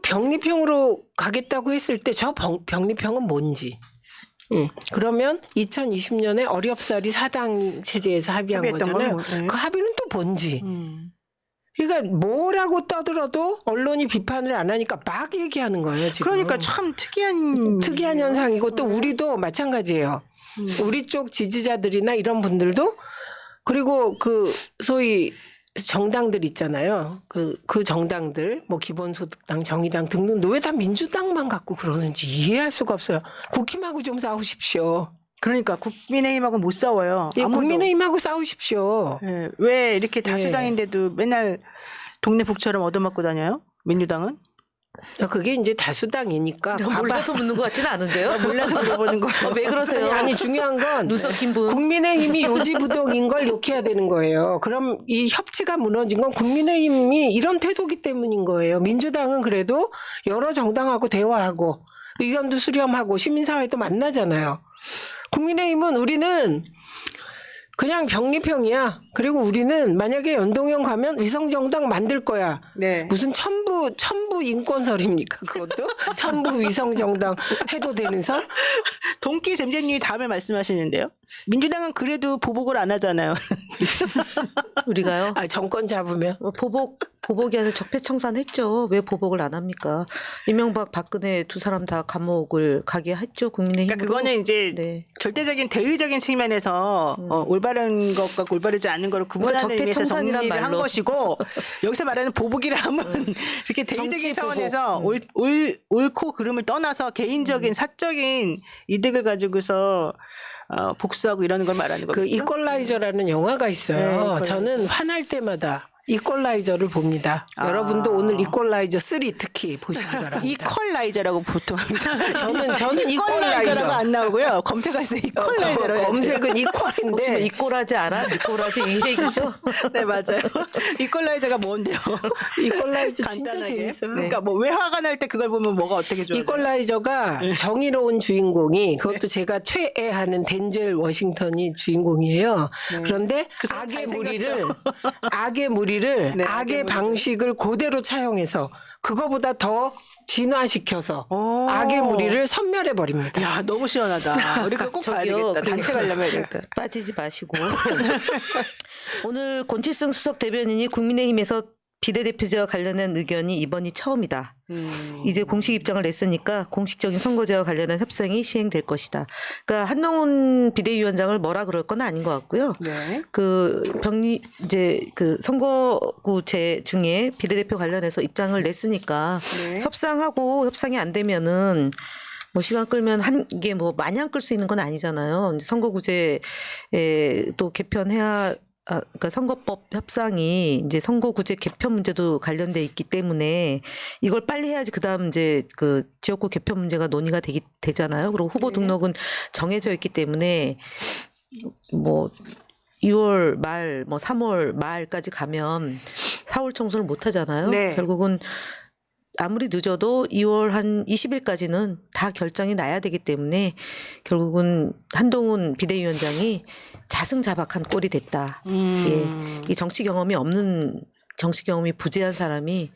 병리평으로 가겠다고 했을 때 저 병리평은 뭔지. 그러면 2020년에 어렵사리 사당 체제에서 합의한 합의했던 거잖아요. 건 뭐, 네. 그 합의는 또 뭔지. 그러니까 뭐라고 떠들어도 언론이 비판을 안 하니까 막 얘기하는 거예요. 지금. 그러니까 참 특이한 현상이고 또 우리도 마찬가지예요. 우리 쪽 지지자들이나 이런 분들도 그리고 그 소위 정당들 있잖아요. 그 정당들 뭐 기본소득당, 정의당 등등 왜 다 민주당만 갖고 그러는지 이해할 수가 없어요. 국힘하고 좀 싸우십시오. 그러니까 국민의힘하고 못 싸워요. 예, 아무도. 국민의힘하고 싸우십시오. 예, 왜 이렇게 다수당인데도 맨날 동네 북처럼 얻어맞고 다녀요? 민주당은? 그게 이제 다수당이니까. 몰라서 묻는 것 같지는 않은데요. 몰라서 물어보는 거예요. 왜 그러세요? 아니 중요한 건 눈썹 긴 분. 국민의힘이 요지부동인 걸 욕해야 되는 거예요. 그럼 이 협치가 무너진 건 국민의힘이 이런 태도기 때문인 거예요. 민주당은 그래도 여러 정당하고 대화하고 의견도 수렴하고 시민사회도 만나잖아요. 국민의힘은 우리는 그냥 병리평이야. 그리고 우리는 만약에 연동형 가면 위성정당 만들 거야. 네. 무슨 첨부 인권설입니까? 그것도 첨부 위성정당 해도 되는 설? 동기 잼잼님이 다음에 말씀하시는데요. 민주당은 그래도 보복을 안 하잖아요. 우리가요. 아, 정권 잡으면. 보복이 아니라 적폐청산했죠. 왜 보복을 안 합니까? 이명박, 박근혜 두 사람 다 감옥을 가게 했죠. 국민의힘으로. 그러니까 그거는 이제 네. 절대적인 대의적인 측면에서 올바른 것과 올바르지 않은 것을 구분하는 의미에서 적폐청산이란 정리를 한 말로. 것이고 여기서 말하는 보복이라 하면 이렇게 대의적인 정치 차원에서 옳고 그름을 떠나서 개인적인 사적인 이득을 가지고서 복수하고 이러는 걸 말하는 거죠. 그 이퀄라이저라는 영화가 있어요. 네, 이퀄라이저. 저는 화날 때마다 이퀄라이저를 봅니다. 여러분도 오늘 이퀄라이저 3 특히 보시기 바랍니다. 이퀄라이저라고 보통 저는 이퀄라이저라고 이퀄라이저. 안 나오고요. 검색하실 때 이퀄라이저로 해야죠. 검색은 혹시 뭐 이퀄인데 이꼬라지 알아? 이꼬라지 이 얘기죠? 네 맞아요. 이퀄라이저가 뭔데요? 이퀄라이저 진짜 간단하게. 재밌어요. 그러니까 뭐 왜 화가 날 때 그걸 보면 뭐가 어떻게 좋아요? 이퀄라이저가 정의로운 주인공이 그것도 제가 최애하는 덴젤 워싱턴이 주인공이에요. 그런데 그 사람 악의 잘생겼죠. 무리를 네, 악의 악의 무리를. 방식을 그대로 차용해서 그거보다 더 진화시켜서 오. 악의 무리를 섬멸해 버립니다. 야 너무 시원하다. 우리 그거 꼭 봐야 저기요, 되겠다. 단체 가려면 되겠다. 빠지지 마시고. 오늘 권칠승 수석 대변인이 국민의힘에서 비례대표제와 관련한 의견이 이번이 처음이다. 이제 공식 입장을 냈으니까 공식적인 선거제와 관련한 협상이 시행될 것이다. 그러니까 한동훈 비대위원장을 뭐라 그럴 건 아닌 것 같고요. 네. 이제 그 선거구제 중에 비례대표 관련해서 입장을 냈으니까 네. 협상하고 협상이 안 되면은 뭐 시간 끌면 이게 뭐 마냥 끌 수 있는 건 아니잖아요. 이제 선거구제 또 개편해야 그러니까 선거법 협상이 이제 선거구제 개편 문제도 관련돼 있기 때문에 이걸 빨리 해야지 그다음 이제 그 지역구 개편 문제가 논의가 되잖아요. 그리고 후보 등록은 정해져 있기 때문에 뭐 2월 말 뭐 3월 말까지 가면 4월 총선을 못 하잖아요. 네. 결국은 아무리 늦어도 2월 한 20일까지는 다 결정이 나야 되기 때문에 결국은 한동훈 비대위원장이 자승자박한 꼴이 됐다. 예. 이 정치 경험이 부재한 사람이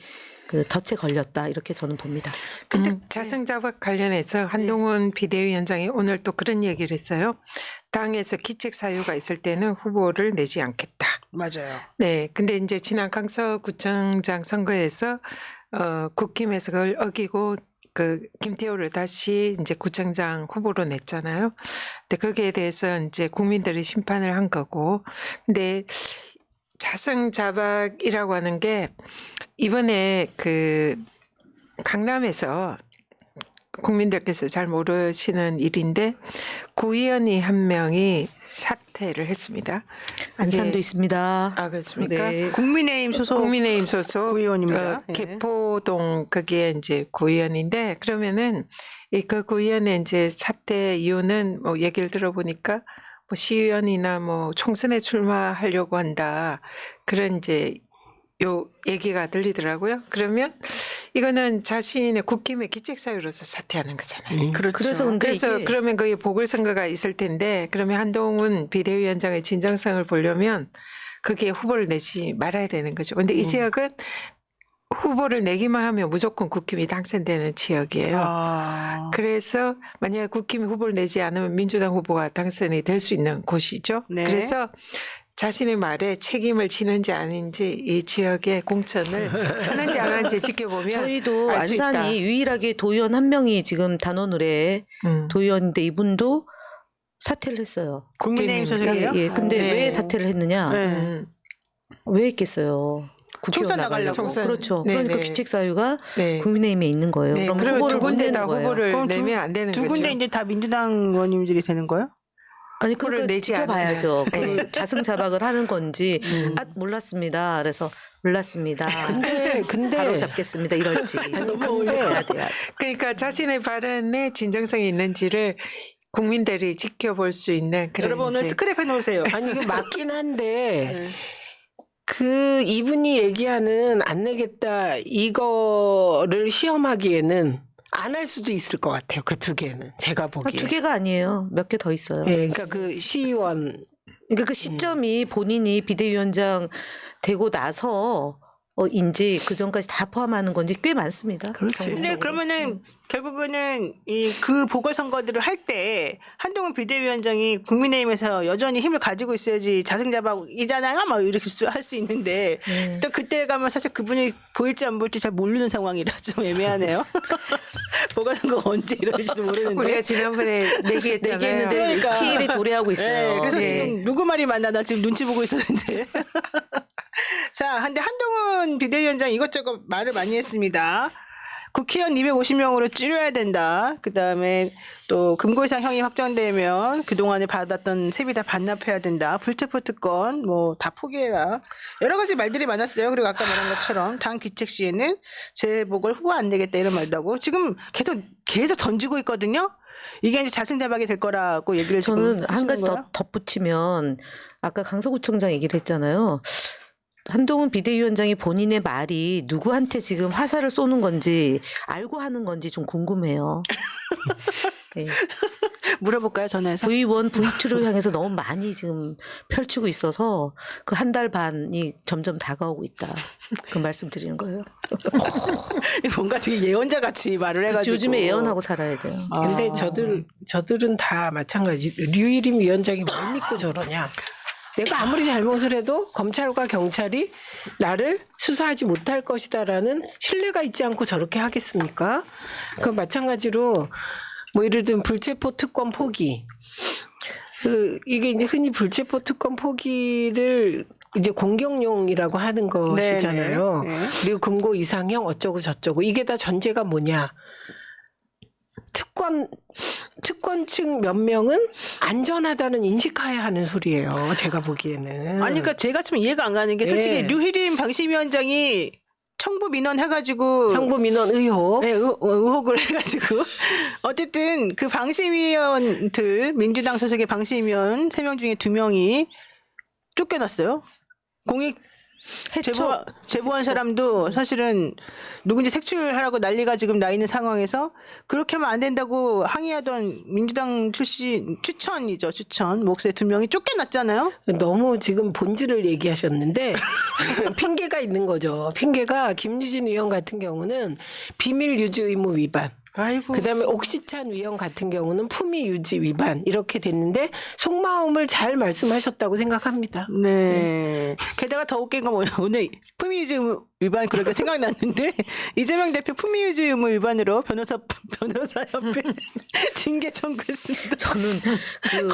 그 덫에 걸렸다. 이렇게 저는 봅니다. 근데 자승자박 관련해서 한동훈 비대위원장이 오늘 또 그런 얘기를 했어요. 당에서 기책 사유가 있을 때는 후보를 내지 않겠다. 맞아요. 네. 근데 이제 지난 강서구청장 선거에서 국힘에서 그걸 어기고 그 김태호를 다시 이제 구청장 후보로 냈잖아요. 근데 거기에 대해서 이제 국민들이 심판을 한 거고. 근데 자승자박이라고 하는 게 이번에 그 강남에서 국민들께서 잘 모르시는 일인데 구의원이 한 명이 사퇴를 했습니다. 안산도 네. 있습니다. 아 그렇습니까? 네. 국민의힘 소속 국민의힘 소속 구의원입니다. 예. 개포동 거기에 이제 구의원인데 그러면은 그 구의원의 이제 사퇴 이유는 뭐 얘기를 들어보니까 뭐 시의원이나 뭐 총선에 출마하려고 한다 그런 이제 요 얘기가 들리더라고요. 그러면 이거는 자신의 국힘의 기책 사유로서 사퇴하는 거잖아요. 그렇죠. 그래서 근데 그래서 이게 그러면 거기에 보궐선거가 있을 텐데 그러면 한동훈 비대위원장의 진정성을 보려면 거기에 후보를 내지 말아야 되는 거죠. 근데 이 지역은 후보를 내기만 하면 무조건 국힘이 당선되는 지역이에요. 아. 그래서 만약에 국힘이 후보를 내지 않으면 민주당 후보가 당선이 될 수 있는 곳이죠. 네. 그래서 자신의 말에 책임을 지는지 아닌지 이 지역의 공천을 하는지 안 하는지 지켜보면 저희도 알수 있다. 안산이 유일하게 도의원 한 명이 지금 단원을에 도의원인데 이분도 사퇴를 했어요. 국민의힘 국민의힘. 소속이에요? 예, 근데 네. 왜 사퇴를 했느냐? 네. 왜 했겠어요? 국회의원 총선 나가려고. 총선. 그렇죠. 네, 그러니까 네. 규칙 사유가 네. 국민의힘에 있는 거예요. 네. 그럼 그러면 후보를 두 못 군데 내는 다 거예요. 후보를 그럼 내면 안 되는 두 거죠. 군데 이제 다 민주당 의원님들이 되는 거예요? 아니 표를 그걸 내지 지켜봐야죠. 않으면. 그 자승자박을 하는 건지 몰랐습니다. 그래서 몰랐습니다. 근데 바로 잡겠습니다. 이럴지. 근데 해야 돼요. 그러니까 자신의 발언에 진정성이 있는지를 국민들이 지켜볼 수 있는 그런 여러분 오늘 이제 스크랩 해놓으세요. 아니 이거 맞긴 한데 네. 그 이분이 얘기하는 안 내겠다 이거를 시험하기에는 안 할 수도 있을 것 같아요. 그 두 개는 제가 보기에. 두 개가 아니에요. 몇 개 더 있어요. 예, 그러니까 그 시의원 그러니까 그 시점이 본인이 비대위원장 되고 나서 인지 그 전까지 다 포함하는 건지 꽤 많습니다. 그렇죠. 근데 그러면은 결국에는 이 그 보궐선거들을 할 때 한동훈 비대위원장이 국민의힘에서 여전히 힘을 가지고 있어야지 자승자박이잖아요. 막 이렇게 할 수 있는데 또 그때 가면 사실 그분이 보일지 안 보일지 잘 모르는 상황이라 좀 애매하네요. 보궐선거가 언제 이럴지도 모르는데. 우리가 지난번에 내기했잖아요. 내기했는데 그러니까. 치일이 도래하고 있어요. 네, 그래서 네. 지금 누구 말이 맞나 나 지금 눈치 보고 있었는데. 자, 근데 한동훈 비대위원장 이것저것 말을 많이 했습니다. 국회의원 250명으로 줄여야 된다. 그다음에 또 금고 이상 형이 확정되면 그동안에 받았던 세비 다 반납해야 된다. 불체포 특권 뭐 다 포기해라. 여러 가지 말들이 많았어요. 그리고 아까 말한 것처럼 당 기책 시에는 재보궐 후보 안 되겠다 이런 말도 하고 지금 계속 던지고 있거든요. 이게 이제 자승자박이 될 거라고 얘기를 지금 저는 한 하시는 가지 거예요? 더 덧붙이면 아까 강서구청장 얘기를 했잖아요. 한동훈 비대위원장이 본인의 말이 누구한테 지금 화살을 쏘는 건지 알고 하는 건지 좀 궁금해요. 네. 물어볼까요 전화해서? V1, V2를 향해서 너무 많이 지금 펼치고 있어서 그 한 달 반이 점점 다가오고 있다. 그 말씀드리는 거예요. 뭔가 되게 예언자 같이 말을 해가지고 요즘에 예언하고 살아야 돼요. 근데 저들은 다 마찬가지. 류일임 위원장이 뭘 믿고 저러냐. 내가 아무리 잘못을 해도 검찰과 경찰이 나를 수사하지 못할 것이다라는 신뢰가 있지 않고 저렇게 하겠습니까? 그 마찬가지로 뭐 예를 들면 불체포 특권 포기. 이게 이제 흔히 불체포 특권 포기를 이제 공격용이라고 하는 것이잖아요. 네. 그리고 금고 이상형 어쩌고 저쩌고 이게 다 전제가 뭐냐? 특권층 몇 명은 안전하다는 인식하에 하는 소리예요. 제가 보기에는. 아니 그러니까 제가 좀 이해가 안 가는 게 솔직히 네. 류희림 방심위원장이 청부 민원 해가지고 정부 민원 의혹. 네, 의혹을 해가지고 어쨌든 그 방심위원들 민주당 소속의 방심위원 3명 중에 2명이 쫓겨났어요. 공익 제보한 사람도 사실은 누군지 색출하라고 난리가 지금 나 있는 상황에서 그렇게 하면 안 된다고 항의하던 민주당 출신 추천 목세 2명이 쫓겨났잖아요. 너무 지금 본질을 얘기하셨는데 핑계가 있는 거죠. 핑계가 김유진 의원 같은 경우는 비밀 유지 의무 위반. 아이고. 그다음에 옥시찬 위원 같은 경우는 품위 유지 위반 이렇게 됐는데 속마음을 잘 말씀하셨다고 생각합니다. 네. 게다가 더 웃긴 건 뭐냐. 오늘 품위유지 의무 위반 그렇게 생각났는데 이재명 대표 품위유지 의무 위반으로 변호사협회 징계 청구했습니다. 저는 그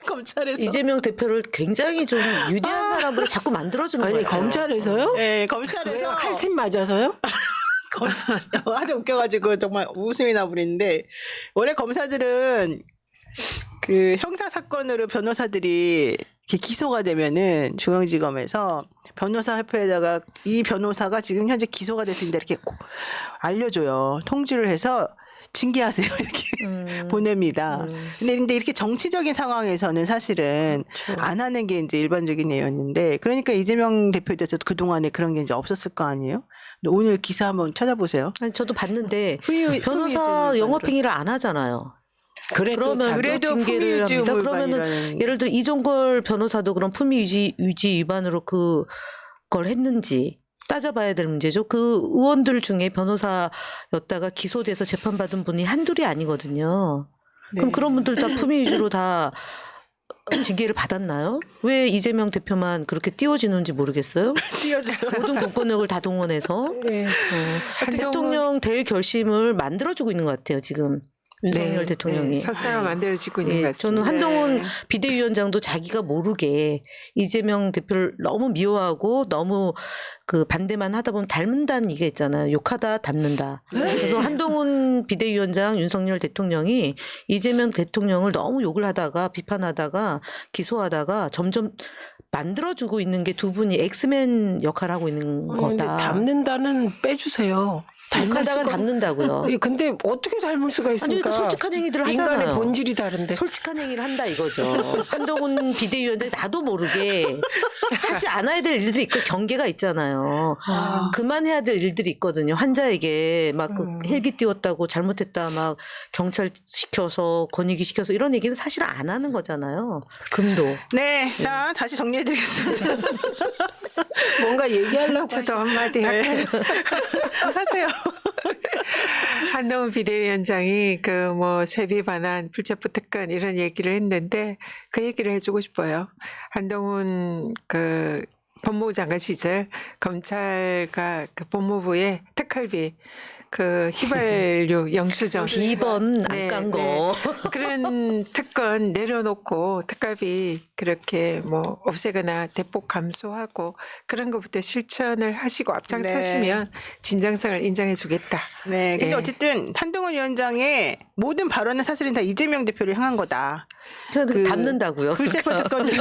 검찰에서. 이재명 대표를 굉장히 좀 유대한 사람으로 자꾸 만들어주는 아니 거예요. 검찰에서요? 네, 검찰에서 칼침 맞아서요? 검찰 하도 웃겨가지고 정말 웃음이 나버리는데 원래 검사들은 그 형사 사건으로 변호사들이 이렇게 기소가 되면은 중앙지검에서 변호사협회에다가 이 변호사가 지금 현재 기소가 됐습니다 이렇게 꼭 알려줘요. 통지를 해서 징계하세요 이렇게 보냅니다. 근데 이렇게 정치적인 상황에서는 사실은 안 하는 게 이제 일반적인 예였는데 그러니까 이재명 대표에 대해서 그 동안에 그런 게 이제 없었을 거 아니에요? 근데 오늘 기사 한번 찾아보세요. 아니, 저도 봤는데 품위 변호사 유지 영업행위를 안 하잖아요. 그러면 그래도 징계를 품위 유지 합니다. 의무 그러면은 위반이라는. 예를 들어 이종걸 변호사도 그런 품위 유지 위반으로 그걸 했는지 따져봐야 될 문제죠. 그 의원들 중에 변호사였다가 기소돼서 재판받은 분이 한둘이 아니거든요. 그럼 네. 그런 분들 다 품위 위주로 다 징계를 받았나요? 왜 이재명 대표만 그렇게 띄워지는지 모르겠어요. 띄워줘요. 모든 공권력을 다 동원해서 네. 대통령 될 결심을 만들어주고 있는 것 같아요. 지금. 윤석열 대통령이. 설사가 만들어지고 있는 것 같습니다. 저는 한동훈 네. 비대위원장도 자기가 모르게 이재명 대표를 너무 미워하고 너무 그 반대만 하다 보면 닮는다는 얘기가 있잖아요. 욕하다 닮는다. 그래서 한동훈 비대위원장 윤석열 대통령이 이재명 대통령을 너무 욕을 하다가 비판하다가 기소하다가 점점 만들어주고 있는 게 두 분이 엑스맨 역할을 하고 있는 근데 거다. 닮는다는 빼주세요. 욕하다가 닮는다고요. 예, 근데 어떻게 닮을 수가 아니 있습니까? 그러니까 솔직한 행위들을 인간의 하잖아요. 본질이 다른데. 솔직한 행위를 한다 이거죠. 한동훈 비대위원장이 나도 모르게 하지 않아야 될 일들이 있고 경계가 있잖아요. 그만해야 될 일들이 있거든요. 환자에게 막 그 헬기 띄웠다고 잘못했다 막 경찰 시켜서 권익위 시켜서 이런 얘기는 사실 안 하는 거잖아요. 금도. 네, 자 다시 정리해드리겠습니다. 뭔가 얘기하려고 저도 한마디 할까요? 하세요. 한동훈 비대위원장이 그 뭐 세비 반환, 불체포 특권 이런 얘기를 했는데 그 얘기를 해주고 싶어요. 한동훈 그 법무부 장관 시절 검찰과 그 법무부의 특활비 그 휘발유 영수증 비번 안 네, 깐 거. 그런 특권 내려놓고 특활비 그렇게 뭐 없애거나 대폭 감소하고 그런 것부터 실천을 하시고 앞장서시면 진정성을 인정해주겠다. 네, 근데 예. 어쨌든 한동훈 위원장의 모든 발언은 사실은 다 이재명 대표를 향한 거다. 저는 닮는다고요. 불체포 특권도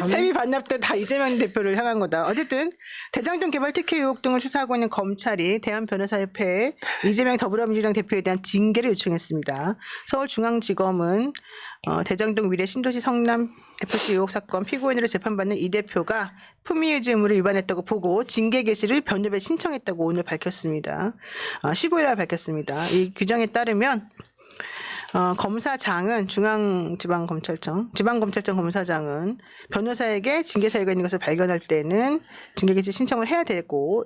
세비 반납도 다 이재명 대표를 향한 거다. 어쨌든 대장동 개발 특혜 의혹 등을 수사하고 있는 검찰이 대한변호사협회에 이재명 더불어민주당 대표에 대한 징계를 요청했습니다. 서울중앙지검은 대장동 미래 신도시 성남 FC 의혹 사건 피고인으로 재판받는 이 대표가 품위유지 의무를 위반했다고 보고 징계 개시를 변협에 신청했다고 오늘 밝혔습니다. 15일 날 밝혔습니다. 이 규정에 따르면 검사장은 중앙지방검찰청, 지방검찰청 검사장은 변호사에게 징계 사유가 있는 것을 발견할 때는 징계 개시 신청을 해야 되고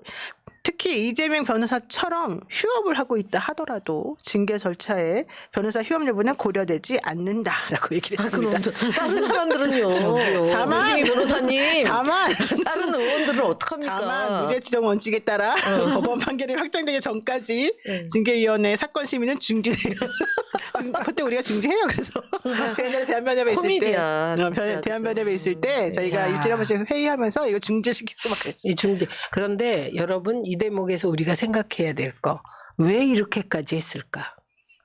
특히 이재명 변호사처럼 휴업을 하고 있다 하더라도 징계 절차에 변호사 휴업 여부는 고려되지 않는다라고 얘기를 했습니다. 그럼 다른 사람들은요. 저기요. 다만 노중희 변호사님. 다만 다른 의원들은 어떡합니까? 다만 무죄 지정 원칙에 따라 법원 판결이 확정되기 전까지 징계위원회 사건 심의는 중지돼요. 보통 우리가 중지해요. 그래서 옛날에 대한변협에 있을 때, 코미디야, 진짜, 대한변협에 있을 때 저희가 일주일에 한 번씩 회의하면서 이거 중지시키고 막 그랬어요. 이 중재. 그런데 여러분 이 대목에서 우리가 생각해야 될 거. 왜 이렇게까지 했을까?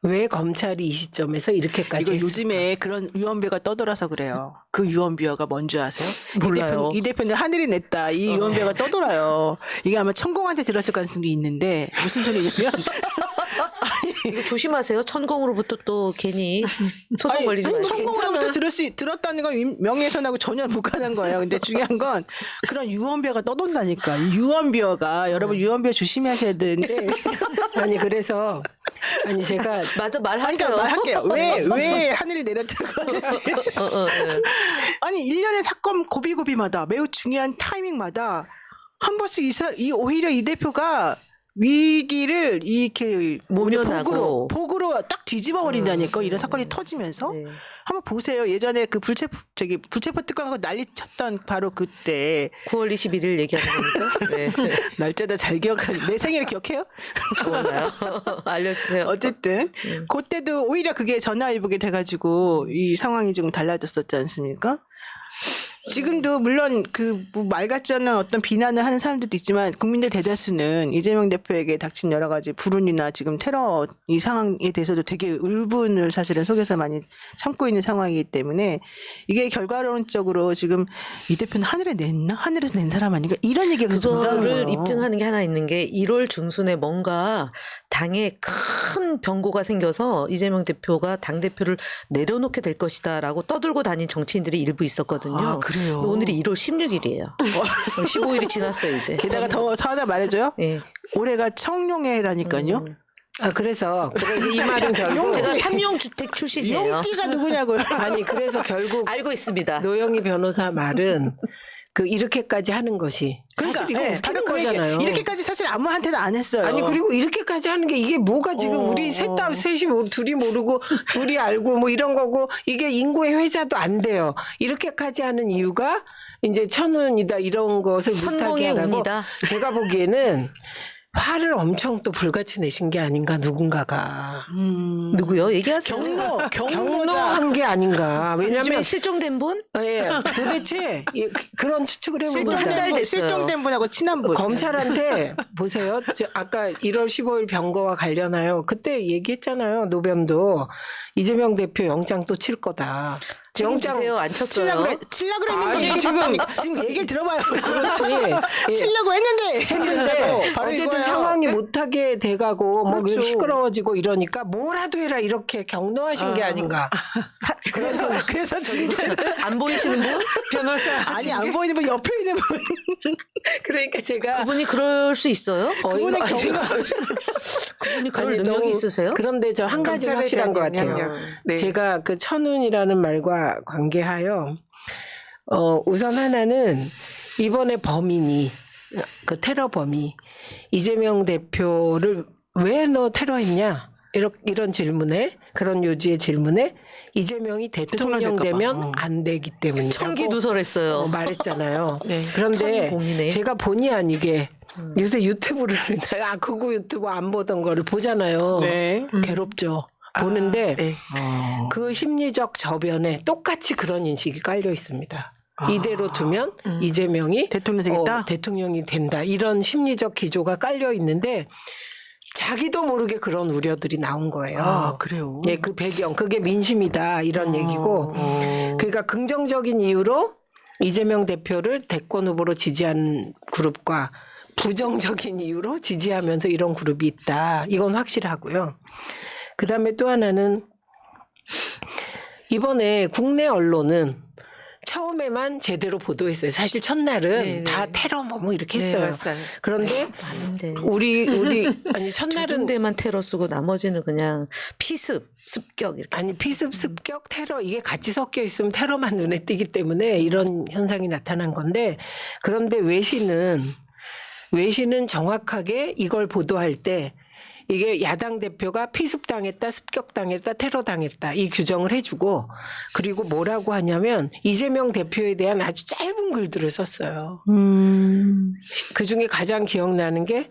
왜 검찰이 이 시점에서 이렇게까지 이거 했을까? 요즘에 그런 유언비어가 떠돌아서 그래요. 그 유언비어가 뭔지 아세요? 몰라요. 이 대표는 하늘이 냈다. 이 유언비어가 떠돌아요. 이게 아마 천공한테 들었을 가능성도 있는데 무슨 소리냐면 이거 조심하세요. 천공으로부터 또 괜히 소송 걸리지 말고. 천공으로부터 들었다는 건 명예훼손하고 전혀 무관한 거예요. 근데 중요한 건 그런 유언비어가 떠돈다니까. 이 유언비어가 여러분 유언비어 조심하셔야 되는데 아니 그래서 아니 제가 맞아 말하세요. 그러니까 말할게요. 왜 하늘이 내렸다고 하는지. 아니 1년의 사건 고비고비마다 매우 중요한 타이밍마다 한 번씩 오히려 이 대표가 위기를 이렇게 모면하고. 복으로 딱 뒤집어 버린다니까. 이런 사건이 터지면서 네. 한번 보세요. 예전에 그 불체포 특권하고 난리 쳤던 바로 그때 9월 21일 얘기하는 겁니까? 네. 날짜도 잘 기억하는 내 생일을 기억해요? 몰라요. 알려주세요. 어쨌든 그때도 오히려 그게 전화위복이 돼가지고 이 상황이 조금 달라졌었지 않습니까? 지금도 물론 그 말 같지 않은 어떤 비난을 하는 사람들도 있지만 국민들 대다수는 이재명 대표에게 닥친 여러 가지 불운이나 지금 테러 이 상황에 대해서도 되게 울분을 사실은 속에서 많이 참고 있는 상황이기 때문에 이게 결과론적으로 지금 이 대표는 하늘에 냈나? 하늘에서 낸 사람 아닌가? 이런 얘기가 계속 그거를 나오는 거예요. 입증하는 게 하나 있는 게 1월 중순에 뭔가 당에 큰 변고가 생겨서 이재명 대표가 당대표를 내려놓게 될 것이다라고 떠들고 다닌 정치인들이 일부 있었거든요. 아, 그래요? 오늘이 1월 16일이에요. 15일이 지났어요 이제. 게다가 더 하나 말해줘요. 예. 올해가 청룡해라니까요. 그래서 이 말은 결국 제가 삼용주택 출신이에요. 용띠가 누구냐고요. 아니 그래서 결국 알고 있습니다. 노영희 변호사 말은 그 이렇게까지 하는 것이 사실 이거 예, 웃기는 그 얘기. 거잖아요. 이렇게까지 사실 아무한테도 안 했어요. 아니 그리고 이렇게까지 하는 게 이게 뭐가 지금 우리 셋이 둘이 모르고 둘이 알고 뭐 이런 거고 이게 인구의 회자도 안 돼요. 이렇게까지 하는 이유가 이제 천운이다 이런 것을 못하게 천공의 하라고 운이다. 제가 보기에는 화를 엄청 또 불같이 내신 게 아닌가 누군가가 누구요? 얘기하세요. 경로한 게 아닌가. 요즘에 왜냐하면 실종된 분? 예, 도대체 그런 추측을 해봅니다. 됐어요. 실종된 분하고 친한 분. 검찰한테 보세요. 아까 1월 15일 병거와 관련하여 그때 얘기했잖아요. 노변도 이재명 대표 영장 또 칠 거다. 책임지세요. 안 쳤어요. 치려고 아니, 했는데 지금 얘기를 들어봐요. 그렇지. 예. 치려고 했는데 바로 어쨌든 이거예요. 상황이 못하게 돼가고 뭐 그렇죠. 시끄러워지고 이러니까 뭐라도 해라 이렇게 격노하신 게 아닌가. 그래서 징계 안 보이시는 분? 변호사 아니 안 보이는 분 옆에 있는 분 그러니까 제가 그분이 그럴 수 있어요? 그분의 어이가 그분이 그럴 아니, 능력이 너무- 있으세요? 그런데 저 한 가지 검찰에 확실한 것 대한 같아요. 영향력. 네. 제가 그 천운이라는 말과 관계하여 우선 하나는 이번에 범인이 그 테러 범이 이재명 대표를 왜 너 테러했냐 이런 질문에 그런 요지의 질문에 이재명이 대통령 될까 봐. 되면 안 되기 때문이라고 청기누설했어요. 말했잖아요. 네. 그런데 천공이네. 제가 본의 아니게 요새 유튜브를 극우 유튜브 안 보던 거를 보잖아요. 네. 괴롭죠. 보는데 네. 그 심리적 저변에 똑같이 그런 인식이 깔려 있습니다. 이대로 두면 이재명이 대통령 되겠다? 대통령이 된다. 이런 심리적 기조가 깔려 있는데 자기도 모르게 그런 우려들이 나온 거예요. 그래요. 예, 그 배경, 그게 민심이다. 이런 얘기고. 그러니까 긍정적인 이유로 이재명 대표를 대권 후보로 지지한 그룹과 부정적인 이유로 지지하면서 이런 그룹이 있다. 이건 확실하고요. 그다음에 또 하나는 이번에 국내 언론은 처음에만 제대로 보도했어요. 사실 첫날은 네네. 다 테러 뭐 이렇게 네, 했어요. 맞아요. 그런데 아닌데. 우리 아니 두 첫날은 군데만 테러 쓰고 나머지는 그냥 피습, 습격 이렇게. 아니 피습, 습격, 테러 이게 같이 섞여 있으면 테러만 눈에 띄기 때문에 이런 현상이 나타난 건데 그런데 외신은 정확하게 이걸 보도할 때 이게 야당 대표가 피습당했다, 습격당했다, 테러당했다 이 규정을 해주고 그리고 뭐라고 하냐면 이재명 대표에 대한 아주 짧은 글들을 썼어요. 그중에 가장 기억나는 게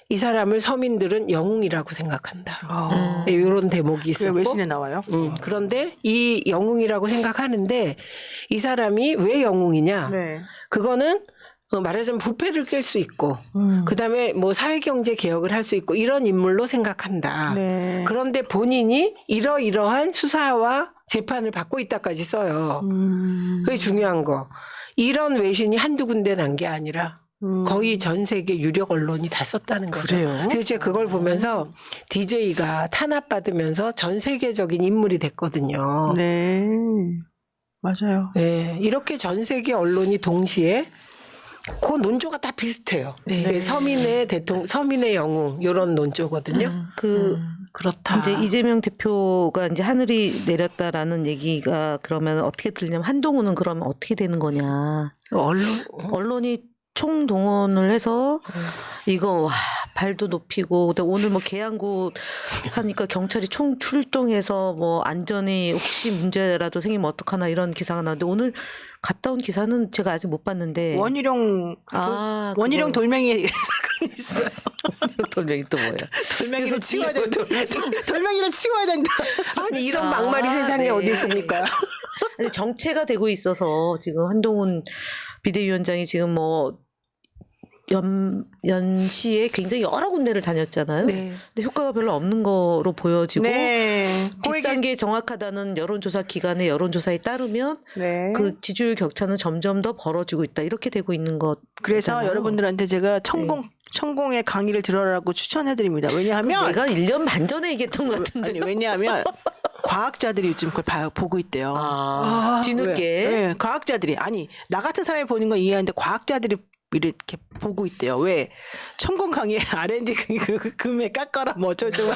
이 사람을 서민들은 영웅이라고 생각한다. 이런 대목이 그게 있었고 외신에 나와요. 그런데 이 영웅이라고 생각하는데 이 사람이 왜 영웅이냐? 네. 그거는 말하자면 부패를 깰 수 있고 그다음에 뭐 사회경제 개혁을 할 수 있고 이런 인물로 생각한다. 네. 그런데 본인이 이러이러한 수사와 재판을 받고 있다까지 써요. 그게 중요한 거. 이런 외신이 한두 군데 난 게 아니라 거의 전 세계 유력 언론이 다 썼다는 거죠. 그래요? 그래서 제가 그걸 보면서 DJ가 탄압받으면서 전 세계적인 인물이 됐거든요. 네. 맞아요. 네, 이렇게 전 세계 언론이 동시에 그 논조가 다 비슷해요. 네. 서민의 영웅 이런 논조거든요. 그렇다. 이제 이재명 대표가 이제 하늘이 내렸다라는 얘기가 그러면 어떻게 들리냐면 한동훈은 그러면 어떻게 되는 거냐. 언론이 총동원을 해서 이거 와 발도 높이고 그다음에 오늘 뭐 계양구 하니까 경찰이 총 출동해서 뭐 안전이 혹시 문제라도 생기면 어떡하나 이런 기사가 나왔는데 오늘 갔다 온 기사는 제가 아직 못 봤는데 원희룡 그거. 돌멩이 사건이 있어요. 돌멩이 또 뭐야? 돌멩이를 치워야 된다. 돌멩이를 치워야 된다. 아니 이런 막말이 세상에 네. 어디 있습니까? 아니, 정체가 되고 있어서 지금 한동훈 비대위원장이 지금 뭐 연시에 굉장히 여러 군데를 다녔잖아요. 네. 근데 효과가 별로 없는 거로 보여지고 네. 비싼 게 정확하다는 여론조사 기관의 여론조사에 따르면 네. 그 지지율 격차는 점점 더 벌어지고 있다. 이렇게 되고 있는 것. 그래서 여러분들한테 제가 천공의 강의를 들어라고 추천해드립니다. 왜냐하면 내가 1년 반 전에 얘기했던 것 같은데. 아니, 왜냐하면 과학자들이 요즘 그걸 보고 있대요. 뒤늦게. 네, 과학자들이 아니 나 같은 사람이 보는 건 이해하는데 과학자들이 이렇게 보고 있대요. 왜 천공 강의 R&D 금액 깎아라 뭐 어쩌고저쩌고.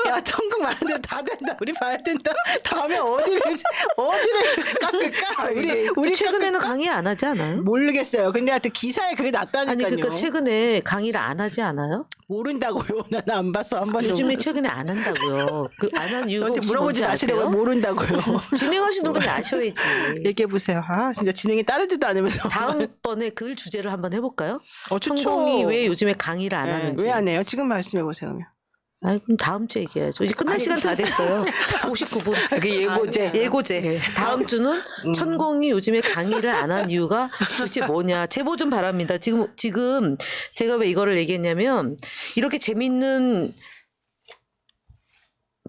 야 천공 많은데 다 된다. 우리 봐야 된다. 다음에 어디를 깎을까? 우리 최근에는 강의 안 하지 않아요? 모르겠어요. 근데 하여튼 기사에 그게 났다니까요. 아니 그러니까 최근에 강의를 안 하지 않아요? 모른다고요. 나는 안 봤어. 한 번도. 요즘에 최근에 안 한다고요. 그 안 한 이유가 저한테 혹시 물어보지 뭔지 마시려고 아세요? 모른다고요. 진행하시는 분이 아셔야지. 얘기해 보세요. 아 진짜 진행이 따르지도 않으면서. 다음번에 그 주제를 한번 해볼까요? 좋죠. 천공이 왜 요즘에 강의를 안 하는지. 왜 안 해요? 지금 말씀해 보세요. 그러면. 아이 그럼 다음 주에 얘기해야죠. 이제 끝날 시간 다 됐어요. 59분. 그 예고제. 예고제. 다음 주는 천공이 요즘에 강의를 안 한 이유가 도대체 뭐냐. 제보 좀 바랍니다. 지금 제가 왜 이거를 얘기했냐면 이렇게 재밌는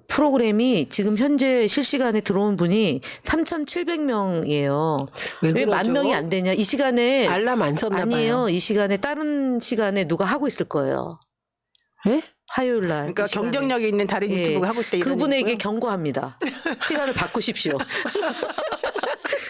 프로그램이 지금 현재 실시간에 들어온 분이 3,700명이에요. 왜 10,000명이 안 되냐. 이 시간에 알람 안 썼나 아니에요. 봐요. 이 시간에 다른 시간에 누가 하고 있을 거예요. 예? 화요일 날. 그러니까 이 시간에. 경쟁력이 있는 다른 예. 유튜브가 하고 있다. 이런 그분에게 얘기고요. 경고합니다. 시간을 바꾸십시오.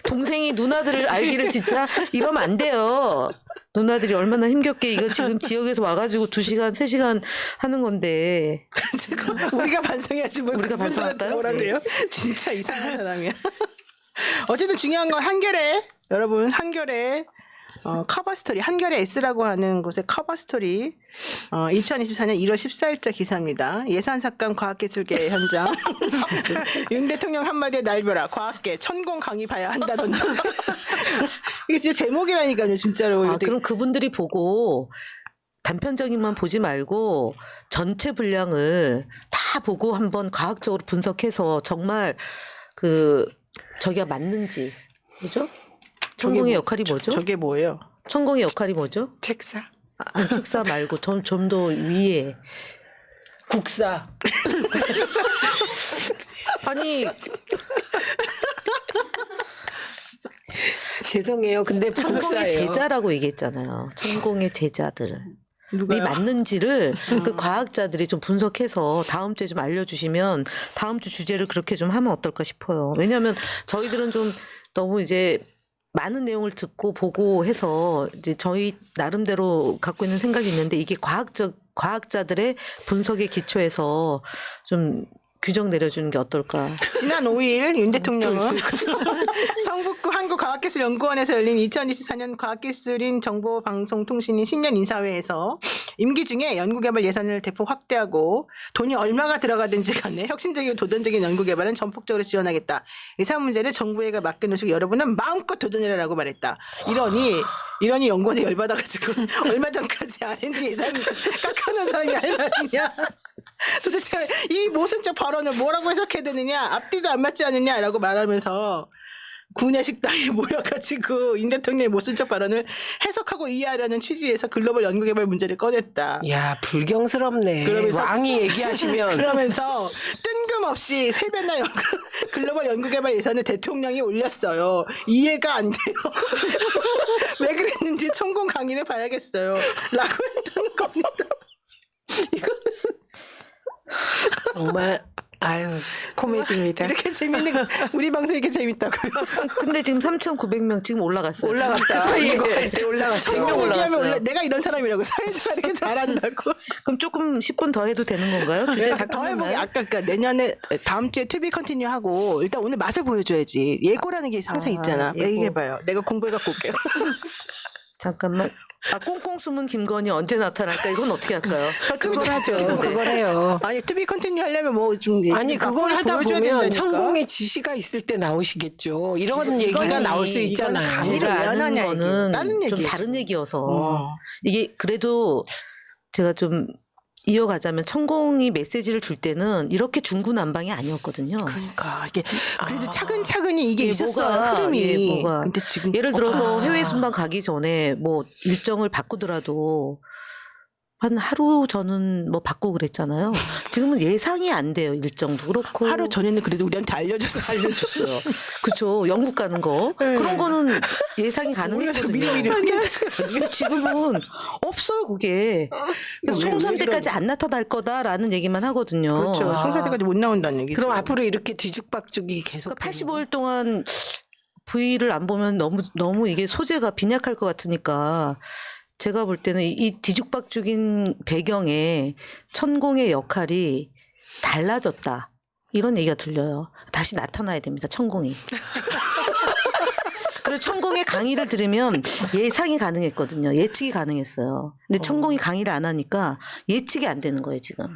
동생이 누나들을 알기를 진짜 이러면 안 돼요. 누나들이 얼마나 힘겹게 이거 지금 지역에서 와가지고 2시간, 3시간 하는 건데. 지금 우리가 반성해야지 뭘 우리가 반성할까요? 뭐라 그래요? 진짜 이상한 사람이야. 어쨌든 중요한 건 한겨레 여러분 한겨레 커버 스토리 한겨레 S라고 하는 곳의 커버 스토리 2024년 1월 14일자 기사입니다. 예산 삭감 과학기술계 현장 윤 대통령 한마디에 날벼라 과학계 천공 강의 봐야 한다던데 이게 진짜 제목이라니까요 진짜로. 아, 그럼 그분들이 보고 단편적인만 보지 말고 전체 분량을 다 보고 한번 과학적으로 분석해서 정말 저기가 맞는지. 그죠? 천공의 역할이 뭐죠? 저게 뭐예요? 천공의 역할이 뭐죠? 책사. 아, 책사 말고 좀 더 위에. 국사. 아니 죄송해요. 근데 천공의 국사예요. 제자라고 얘기했잖아요. 천공의 제자들은. 이 누가요? 맞는지를 그 과학자들이 좀 분석해서 다음 주에 좀 알려주시면 다음 주 주제를 그렇게 좀 하면 어떨까 싶어요. 왜냐하면 저희들은 좀 너무 이제 많은 내용을 듣고 보고 해서 이제 저희 나름대로 갖고 있는 생각이 있는데 이게 과학자들의 분석에 기초해서 좀 규정 내려주는 게 어떨까. 지난 5일 윤 대통령은 성북구 한국과학기술연구원에서 열린 2024년 과학기술인 정보방송통신인 신년 인사회에서 임기 중에 연구개발 예산을 대폭 확대하고 돈이 얼마가 들어가든지 간에 혁신적이고 도전적인 연구개발은 전폭적으로 지원하겠다. 예산 문제를 정부에게 맡겨놓으시고 여러분은 마음껏 도전해라라고 말했다. 이러니 연구원에 열받아가지고 얼마 전까지 R&D 예산 깎아놓은 사람이 할 말이냐. 도대체 이 모순적 발언을 뭐라고 해석해야 되느냐 앞뒤도 안 맞지 않느냐라고 말하면서 구내식당에 모여가지고 윤 대통령의 모순적 발언을 해석하고 이해하려는 취지에서 글로벌 연구개발 문제를 꺼냈다. 야 불경스럽네. 그러면서- 왕이 얘기하시면 그러면서 뜬금없이 3배나 글로벌 연구개발 예산을 대통령이 올렸어요. 이해가 안 돼요. 왜 그랬는지 천공 강의를 봐야겠어요. 라고 했다는 겁니다. 정말 아유 코미디입니다. 이렇게 재밌는 거 우리 방송 이렇게 재밌다고요. 근데 지금 3,900명 지금 올라갔어요. 올라갔다. 그 사이에 이거 올라갔어요. 100명 올라갔어요. 올라갔어요. 내가 이런 사람이라고 사회자가 이렇게 잘한다고. 그럼 조금 10분 더 해도 되는 건가요? 주제 다 더 해보기 끝났나요? 아까 그러니까 내년에 다음 주에 투비 컨티뉴 하고 일단 오늘 맛을 보여줘야지. 예고라는 게 항상 있잖아. 예고. 얘기해봐요. 내가 공부해갖고 올게요. 잠깐만. 꽁꽁 숨은 김건희 언제 나타날까? 이건 어떻게 할까요? 그걸 하죠. 그걸 해요. 아니 투비 컨티뉴 하려면 뭐 좀 아니 그걸 하다 보여줘야 보면 된다니까. 천공의 지시가 있을 때 나오시겠죠. 이런 얘기가 이거는- 나올 수 있잖아요. 이거는 강의를 제가 왜 안 아는 하냐, 거는 다른 좀 얘기예요, 다른 지금. 얘기여서 이게 그래도 제가 좀 이어가자면 천공이 메시지를 줄 때는 이렇게 중구난방이 아니었거든요. 그러니까 이게 그래도 차근차근히 이게 예, 있었어요. 뭐가, 흐름이. 예, 뭐가. 근데 지금 예를 들어서 해외 순방 가기 전에 뭐 일정을 바꾸더라도 한 하루 전은 뭐 바꾸고 그랬잖아요. 지금은 예상이 안 돼요. 일정도 그렇고. 하루 전에는 그래도 우리한테 알려줬어요. 알려줬어요. 그렇죠. 영국 가는 거 네. 그런 거는 예상이 몰라서 가능했거든요. 미리 근데 지금은 없어요. 그게 그래서 왜 총선 때까지 안 나타날 거다라는 얘기만 하거든요. 그렇죠. 총선 때까지 못 나온다는 얘기죠. 그럼 앞으로 이렇게 뒤죽박죽이 계속. 그러니까 85일 동안 V를 안 보면 너무 이게 소재가 빈약할 것 같으니까 제가 볼 때는 이 뒤죽박죽인 배경에 천공의 역할이 달라졌다. 이런 얘기가 들려요. 다시 나타나야 됩니다. 천공이. 그리고 천공의 강의를 들으면 예상이 가능했거든요. 예측이 가능했어요. 근데 천공이 강의를 안 하니까 예측이 안 되는 거예요 지금.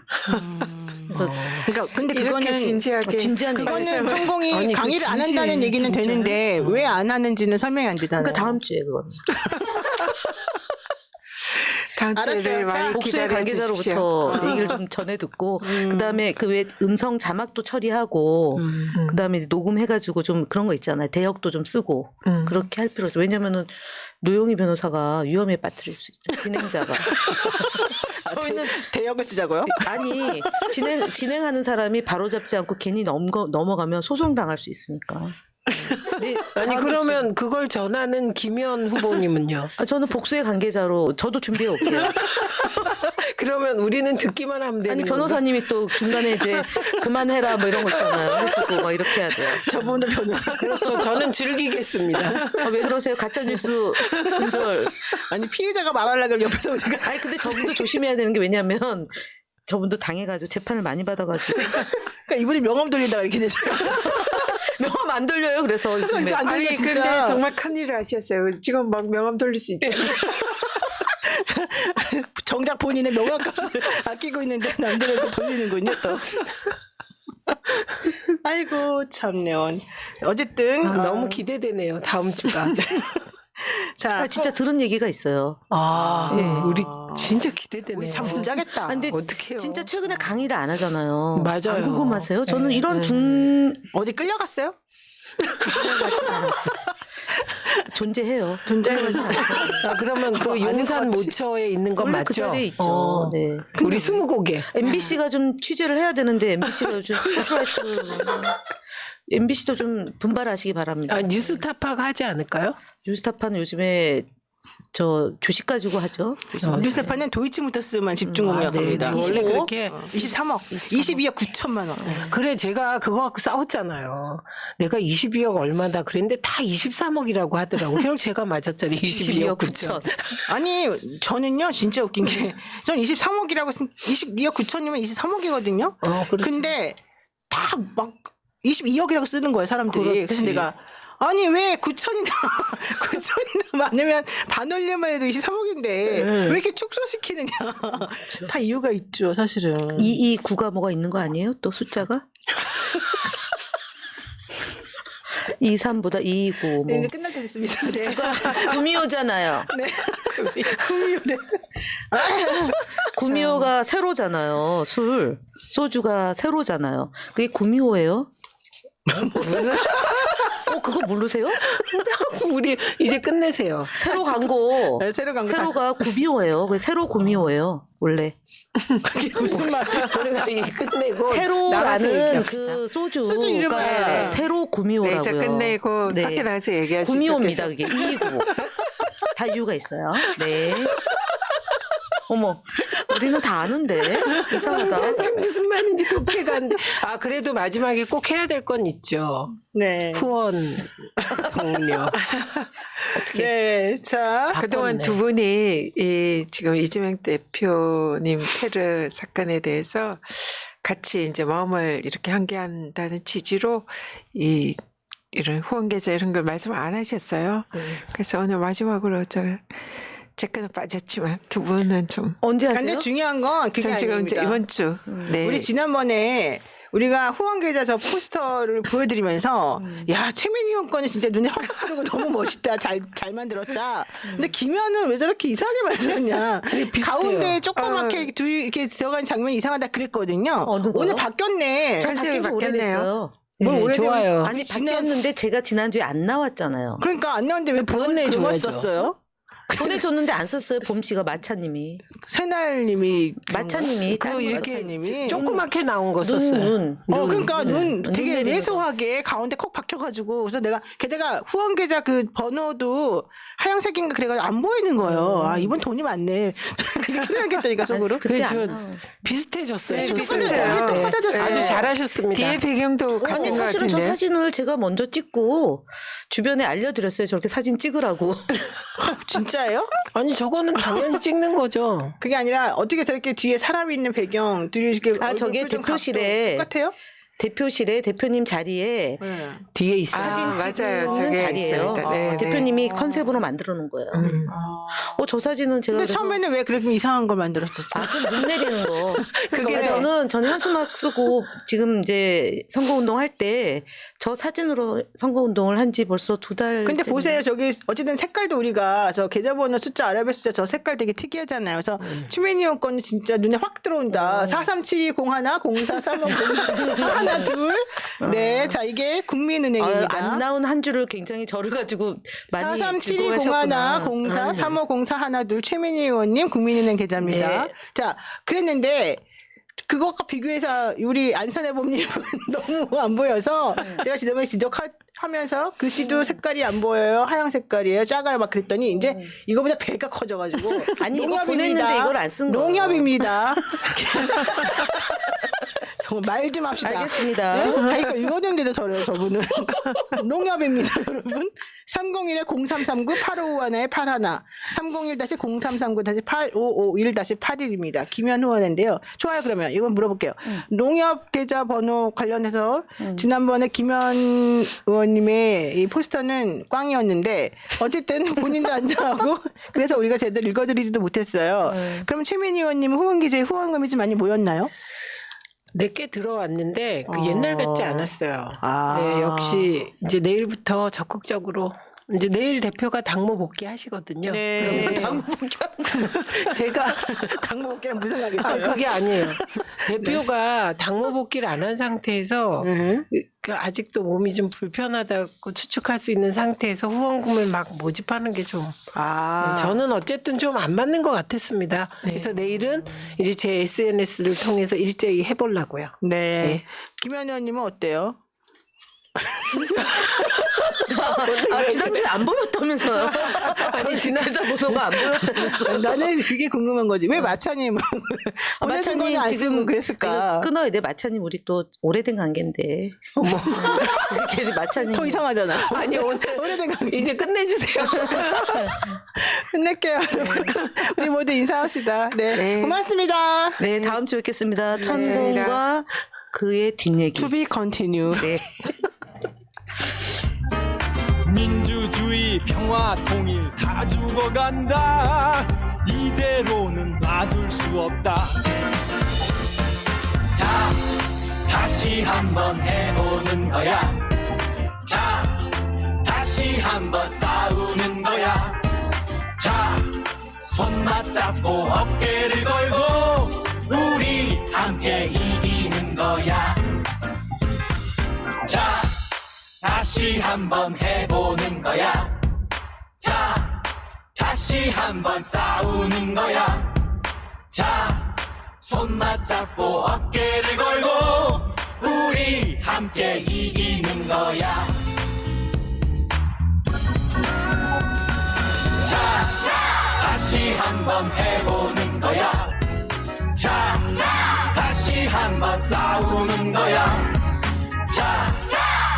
그래서 그러니까 근데 이렇게 그거는 진지하게 진지한 그거는 얘기였어요. 천공이 아니, 그 강의를 안 진지해, 한다는 얘기는 진짜요? 되는데 왜 안 하는지는 설명이 안 되잖아요. 그러니까 다음 주에 그거는. 다음 주를 알았어요. 자, 많이 복수의 기다려 주십시오. 관계자로부터 얘기를 좀 전해 듣고 그다음에 그 외 음성 자막도 처리하고 그다음에 이제 녹음해가지고 좀 그런 거 있잖아요. 대역도 좀 쓰고 그렇게 할 필요 있어요. 왜냐면은 노영희 변호사가 위험에 빠뜨릴 수 있죠. 진행자가. 저희는 대역을 쓰자고요? 아니 진행하는 사람이 바로잡지 않고 괜히 넘어가면 소송 당할 수 있으니까. 네, 아니 다음 그러면 그걸 전하는 김현 후보님은요? 저는 복수의 관계자로 저도 준비해 올게요. 그러면 우리는 듣기만 하면 되는 아니 건가? 변호사님이 또 중간에 이제 그만해라 뭐 이런 거 있잖아요. 해주고 막 이렇게 해야 돼요. 저분도 변호사. 그렇죠. 저는 즐기겠습니다. 왜 그러세요? 가짜 뉴스 근절. 아니 피해자가 말하려고 그러면 옆에서 오니까 아니 근데 저분도 조심해야 되는 게 왜냐면 저분도 당해가지고 재판을 많이 받아가지고 그러니까 이분이 명함 돌린다가 이렇게 되잖아요. 명함 안 돌려요. 그래서 요즘에 이제 안 아니 돌려 근데 진짜. 정말 큰일을 하셨어요. 지금 막 명함 돌릴 수 있죠. 정작 본인의 명함값을 아끼고 있는데 남들은 또 돌리는군요 또. 아이고 참네요. 어쨌든 너무 기대되네요. 다음 주가. 자 진짜 들은 얘기가 있어요. 아, 예. 우리 진짜 기대되네요. 우리 참 못 자겠다. 아, 근데 어떡해요. 진짜 최근에 강의를 안 하잖아요. 맞아요. 안 궁금하세요? 저는 네, 이런 네. 어디 끌려갔어요? 존재해요. 존재해서 아, 그러면 그 아닌 용산 것 같지. 모처에 있는 건 원래 맞죠? 그 자리에 있죠. 어. 네. 우리 스무고개. MBC가 좀 취재를 해야 되는데 MBC가 요즘 스트라이크. MBC도 좀 분발하시기 바랍니다. 아, 뉴스타파가 하지 않을까요? 뉴스타파는 요즘에 저 주식 가지고 하죠. 뉴스파는 도이치모터스만 집중 공략합니다. 네. 원래 25억? 그렇게 23억, 22억 9천만 원. 그래 제가 그거 갖고 싸웠잖아요. 내가 22억 얼마다 그랬는데 다 23억이라고 하더라고. 결국 제가 맞았잖아요. 22억 9천. 아니 저는요 진짜 웃긴 게 전 23억이라고 22억 9천이면 23억이거든요. 그렇죠. 근데 다 막 22억이라고 쓰는 거예요 사람들이. 그렇지. 그래서 내가 아니 왜 9천이나 9천이나 많으면 반올림만 해도 23억인데 왜 이렇게 축소시키느냐. 다 이유가 있죠 사실은. 229가 뭐가 있는 거 아니에요? 또 숫자가? 23보다 229 네, 뭐. 이제 끝날 때 됐습니다. 네. 구미호잖아요. 네. 구미호네. 구미호가 세로잖아요. 술. 소주가 세로잖아요. 그게 구미호예요? 무슨 그거 모르세요? 우리 이제 끝내세요. 세로 광고. 네, 세로 광고 세로가 구미호예요. 그게 세로 구미호예요. 원래. 그게 무슨 말이야? 우리가 이 끝내고 나가서 세로라는 얘기합시다. 그 소주 소주가 이름을. 네, 세로 네, 구미호라고요. 자 끝내고 네. 밖에 나가서 얘기하시죠. 구미호입니다. 그게 229. 다 이유가 있어요. 네. 어머, 우리는 다 아는데 이상하다. 지금 무슨 말인지 독해가 안 돼. 아 그래도 마지막에 꼭 해야 될 건 있죠. 네. 후원 동료. 네. 자. 그동안 바빴네. 두 분이 이 지금 이재명 대표님 테러 사건에 대해서 같이 이제 마음을 이렇게 함께한다는 취지로 이런 후원 계좌 이런 걸 말씀을 안 하셨어요. 그래서 오늘 마지막으로 제 거는 빠졌지만 두 분은 좀 언제 근데 하세요? 중요한 건 그게 전 지금 이제 아닙니다. 이번 주 네. 우리 지난번에 우리가 후원 계좌 저 포스터를 보여드리면서 야 최민희 의원 거는 진짜 눈에 확 들어오고 너무 멋있다 잘 만들었다. 근데 김현은 왜 저렇게 이상하게 만들었냐. 가운데 조그맣게 둘 이렇게 들어간 장면이 이상하다 그랬거든요. 어느 거요? 오늘 바뀌었네. 컨셉이 바뀐 지 바뀌었네요. 오래됐어요. 뭘 네, 오래된- 좋아요. 아니 바뀌었는데 제가 지난주에 안 나왔잖아요. 그러니까 안 나오는데 왜 보내줘야죠. 그걸 썼어요? 보내줬는데 안 썼어요. 봄씨가 마차님이. 새날님이 마차님이 그 이렇게 마차님이. 조그맣게 나온 거 썼어요. 눈. 그러니까 눈 되게 내리는 내소하게 가운데 콕 박혀가지고 그래서 내가 게다가 후원 계좌 그 번호도 하얀색인가 그래가지고 안 보이는 거예요. 아 이번 돈이 많네. 이렇게 생각했다니까 속으로. 그때 저 안 나와요. 비슷해졌어요. 네, 좋습니다. 비슷해요. 똑같아졌어요. 아주 잘하셨습니다. 뒤에 배경도 같은 아니 것 사실은 저 같은데. 사진을 제가 먼저 찍고 주변에 알려드렸어요. 저렇게 사진 찍으라고. 진짜예요? 아니 저거는 당연히 찍는 거죠. 그게 아니라 어떻게 저렇게 뒤에 사람이 있는 배경, 뒤에 이렇게 아, 얼굴 저게 표정 대표실에 각도 똑같아요? 대표실에 대표님 자리에 네. 뒤에 있어요. 사진 맞아요. 찍는 저게 자리예요. 있습니다. 네, 네. 대표님이 컨셉으로 만들어 놓은 거예요. 저 사진은 제가 근데 그래서 처음에는 왜 그렇게 이상한 걸 만들었었어요? 눈 내리는 거. 그게 그러니까 저는 현수막 쓰고 지금 이제 선거운동 할 때 저 사진으로 선거운동을 한 지 벌써 2달. 근데 보세요. 저기 어쨌든 색깔도 우리가 저 계좌번호 숫자 아랍의 숫자 저 색깔 되게 특이하잖아요. 그래서 추미애 의원 건이 진짜 눈에 확 들어온다. 43720 0435 02 네. 자, 이게 국민은행입니다. 안 나온 한 줄을 굉장히 저려가지고 많이 43720 하셨구나. 04 3504 12 최민희 의원님 국민은행 계좌입니다. 네. 자, 그랬는데 그것과 비교해서 우리 안산해범님은 너무 안 보여서 제가 지난번에 지적하면서 글씨도 색깔이 안 보여요. 하얀 색깔이에요. 작아요. 막 그랬더니 이제 이거보다 배가 커져가지고 아니, 이거 농협입니다. 보냈는데 이걸 안 쓴 거예요. 농협입니다. 정말 말 좀 합시다. 알겠습니다. 네? 자기가 읽어줬는데도 저래요, 저분은. 농협입니다, 여러분. 301-0339-8551-81 301-0339-8551-81입니다. 김현우 의원인데요. 좋아요, 그러면 이건 물어볼게요. 농협 계좌 번호 관련해서 지난번에 김현 의원님의 이 포스터는 꽝이었는데 어쨌든 본인도 안 나오고 그래서 우리가 제대로 읽어드리지도 못했어요. 그럼 최민희 의원님은 후원 기재에 후원금이 좀 많이 모였나요? 내게 들어왔는데 그 옛날 같지 않았어요. 아. 네, 역시 이제 내일부터 적극적으로 이제 내일 대표가 당무 복귀하시거든요. 네. 그러면 당무 제가 당무 복귀랑 무슨 관계 있어요? 그게 아니에요. 대표가 당무 복귀를 안 한 상태에서 그 아직도 몸이 좀 불편하다고 추측할 수 있는 상태에서 후원금을 막 모집하는 게 좀 저는 어쨌든 좀 안 맞는 것 같았습니다. 그래서 내일은 이제 제 SNS를 통해서 일제히 해보려고요. 네. 김현 의원님은 어때요? 지난주에 안 보였다면서요. 아니, 지난주 번호가 안 보였다면서요. 나는 그게 궁금한 거지. 왜 마차님 보내준 거는 안 쓰고 그랬을까? 끊어야 돼. 마차님 우리 또 오래된 관계인데. 어머. 계속 마차님. 더 이상하잖아. 아니 오늘 오래된 관계. 이제 끝내주세요. 끝낼게요. 우리 모두 인사합시다. 네. 고맙습니다. 네, 다음 주에 뵙겠습니다. 천공과 그의 뒷얘기. To be continue. 네. 민주주의 평화 통일 다 죽어간다 이대로는 놔둘 수 없다 자 다시 한번 해보는 거야 자 다시 한번 싸우는 거야 자 손 맞잡고 어깨를 걸고 우리 함께 이기는 거야 자 다시 한번 해보는 거야 자 다시 한번 싸우는 거야 자 손 맞잡고 어깨를 걸고 우리 함께 이기는 거야 자 다시 한번 해보는 거야 자 다시 한번 싸우는 거야 자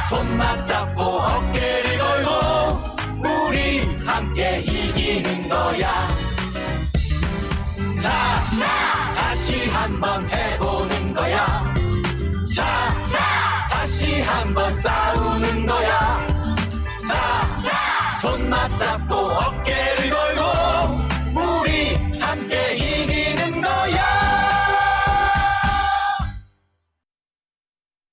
손 맞잡고 어깨를 걸고 우리 함께 이기는 거야 자 다시 한번 해보는 거야 자 다시 한번 싸우는 거야 자 손 맞잡고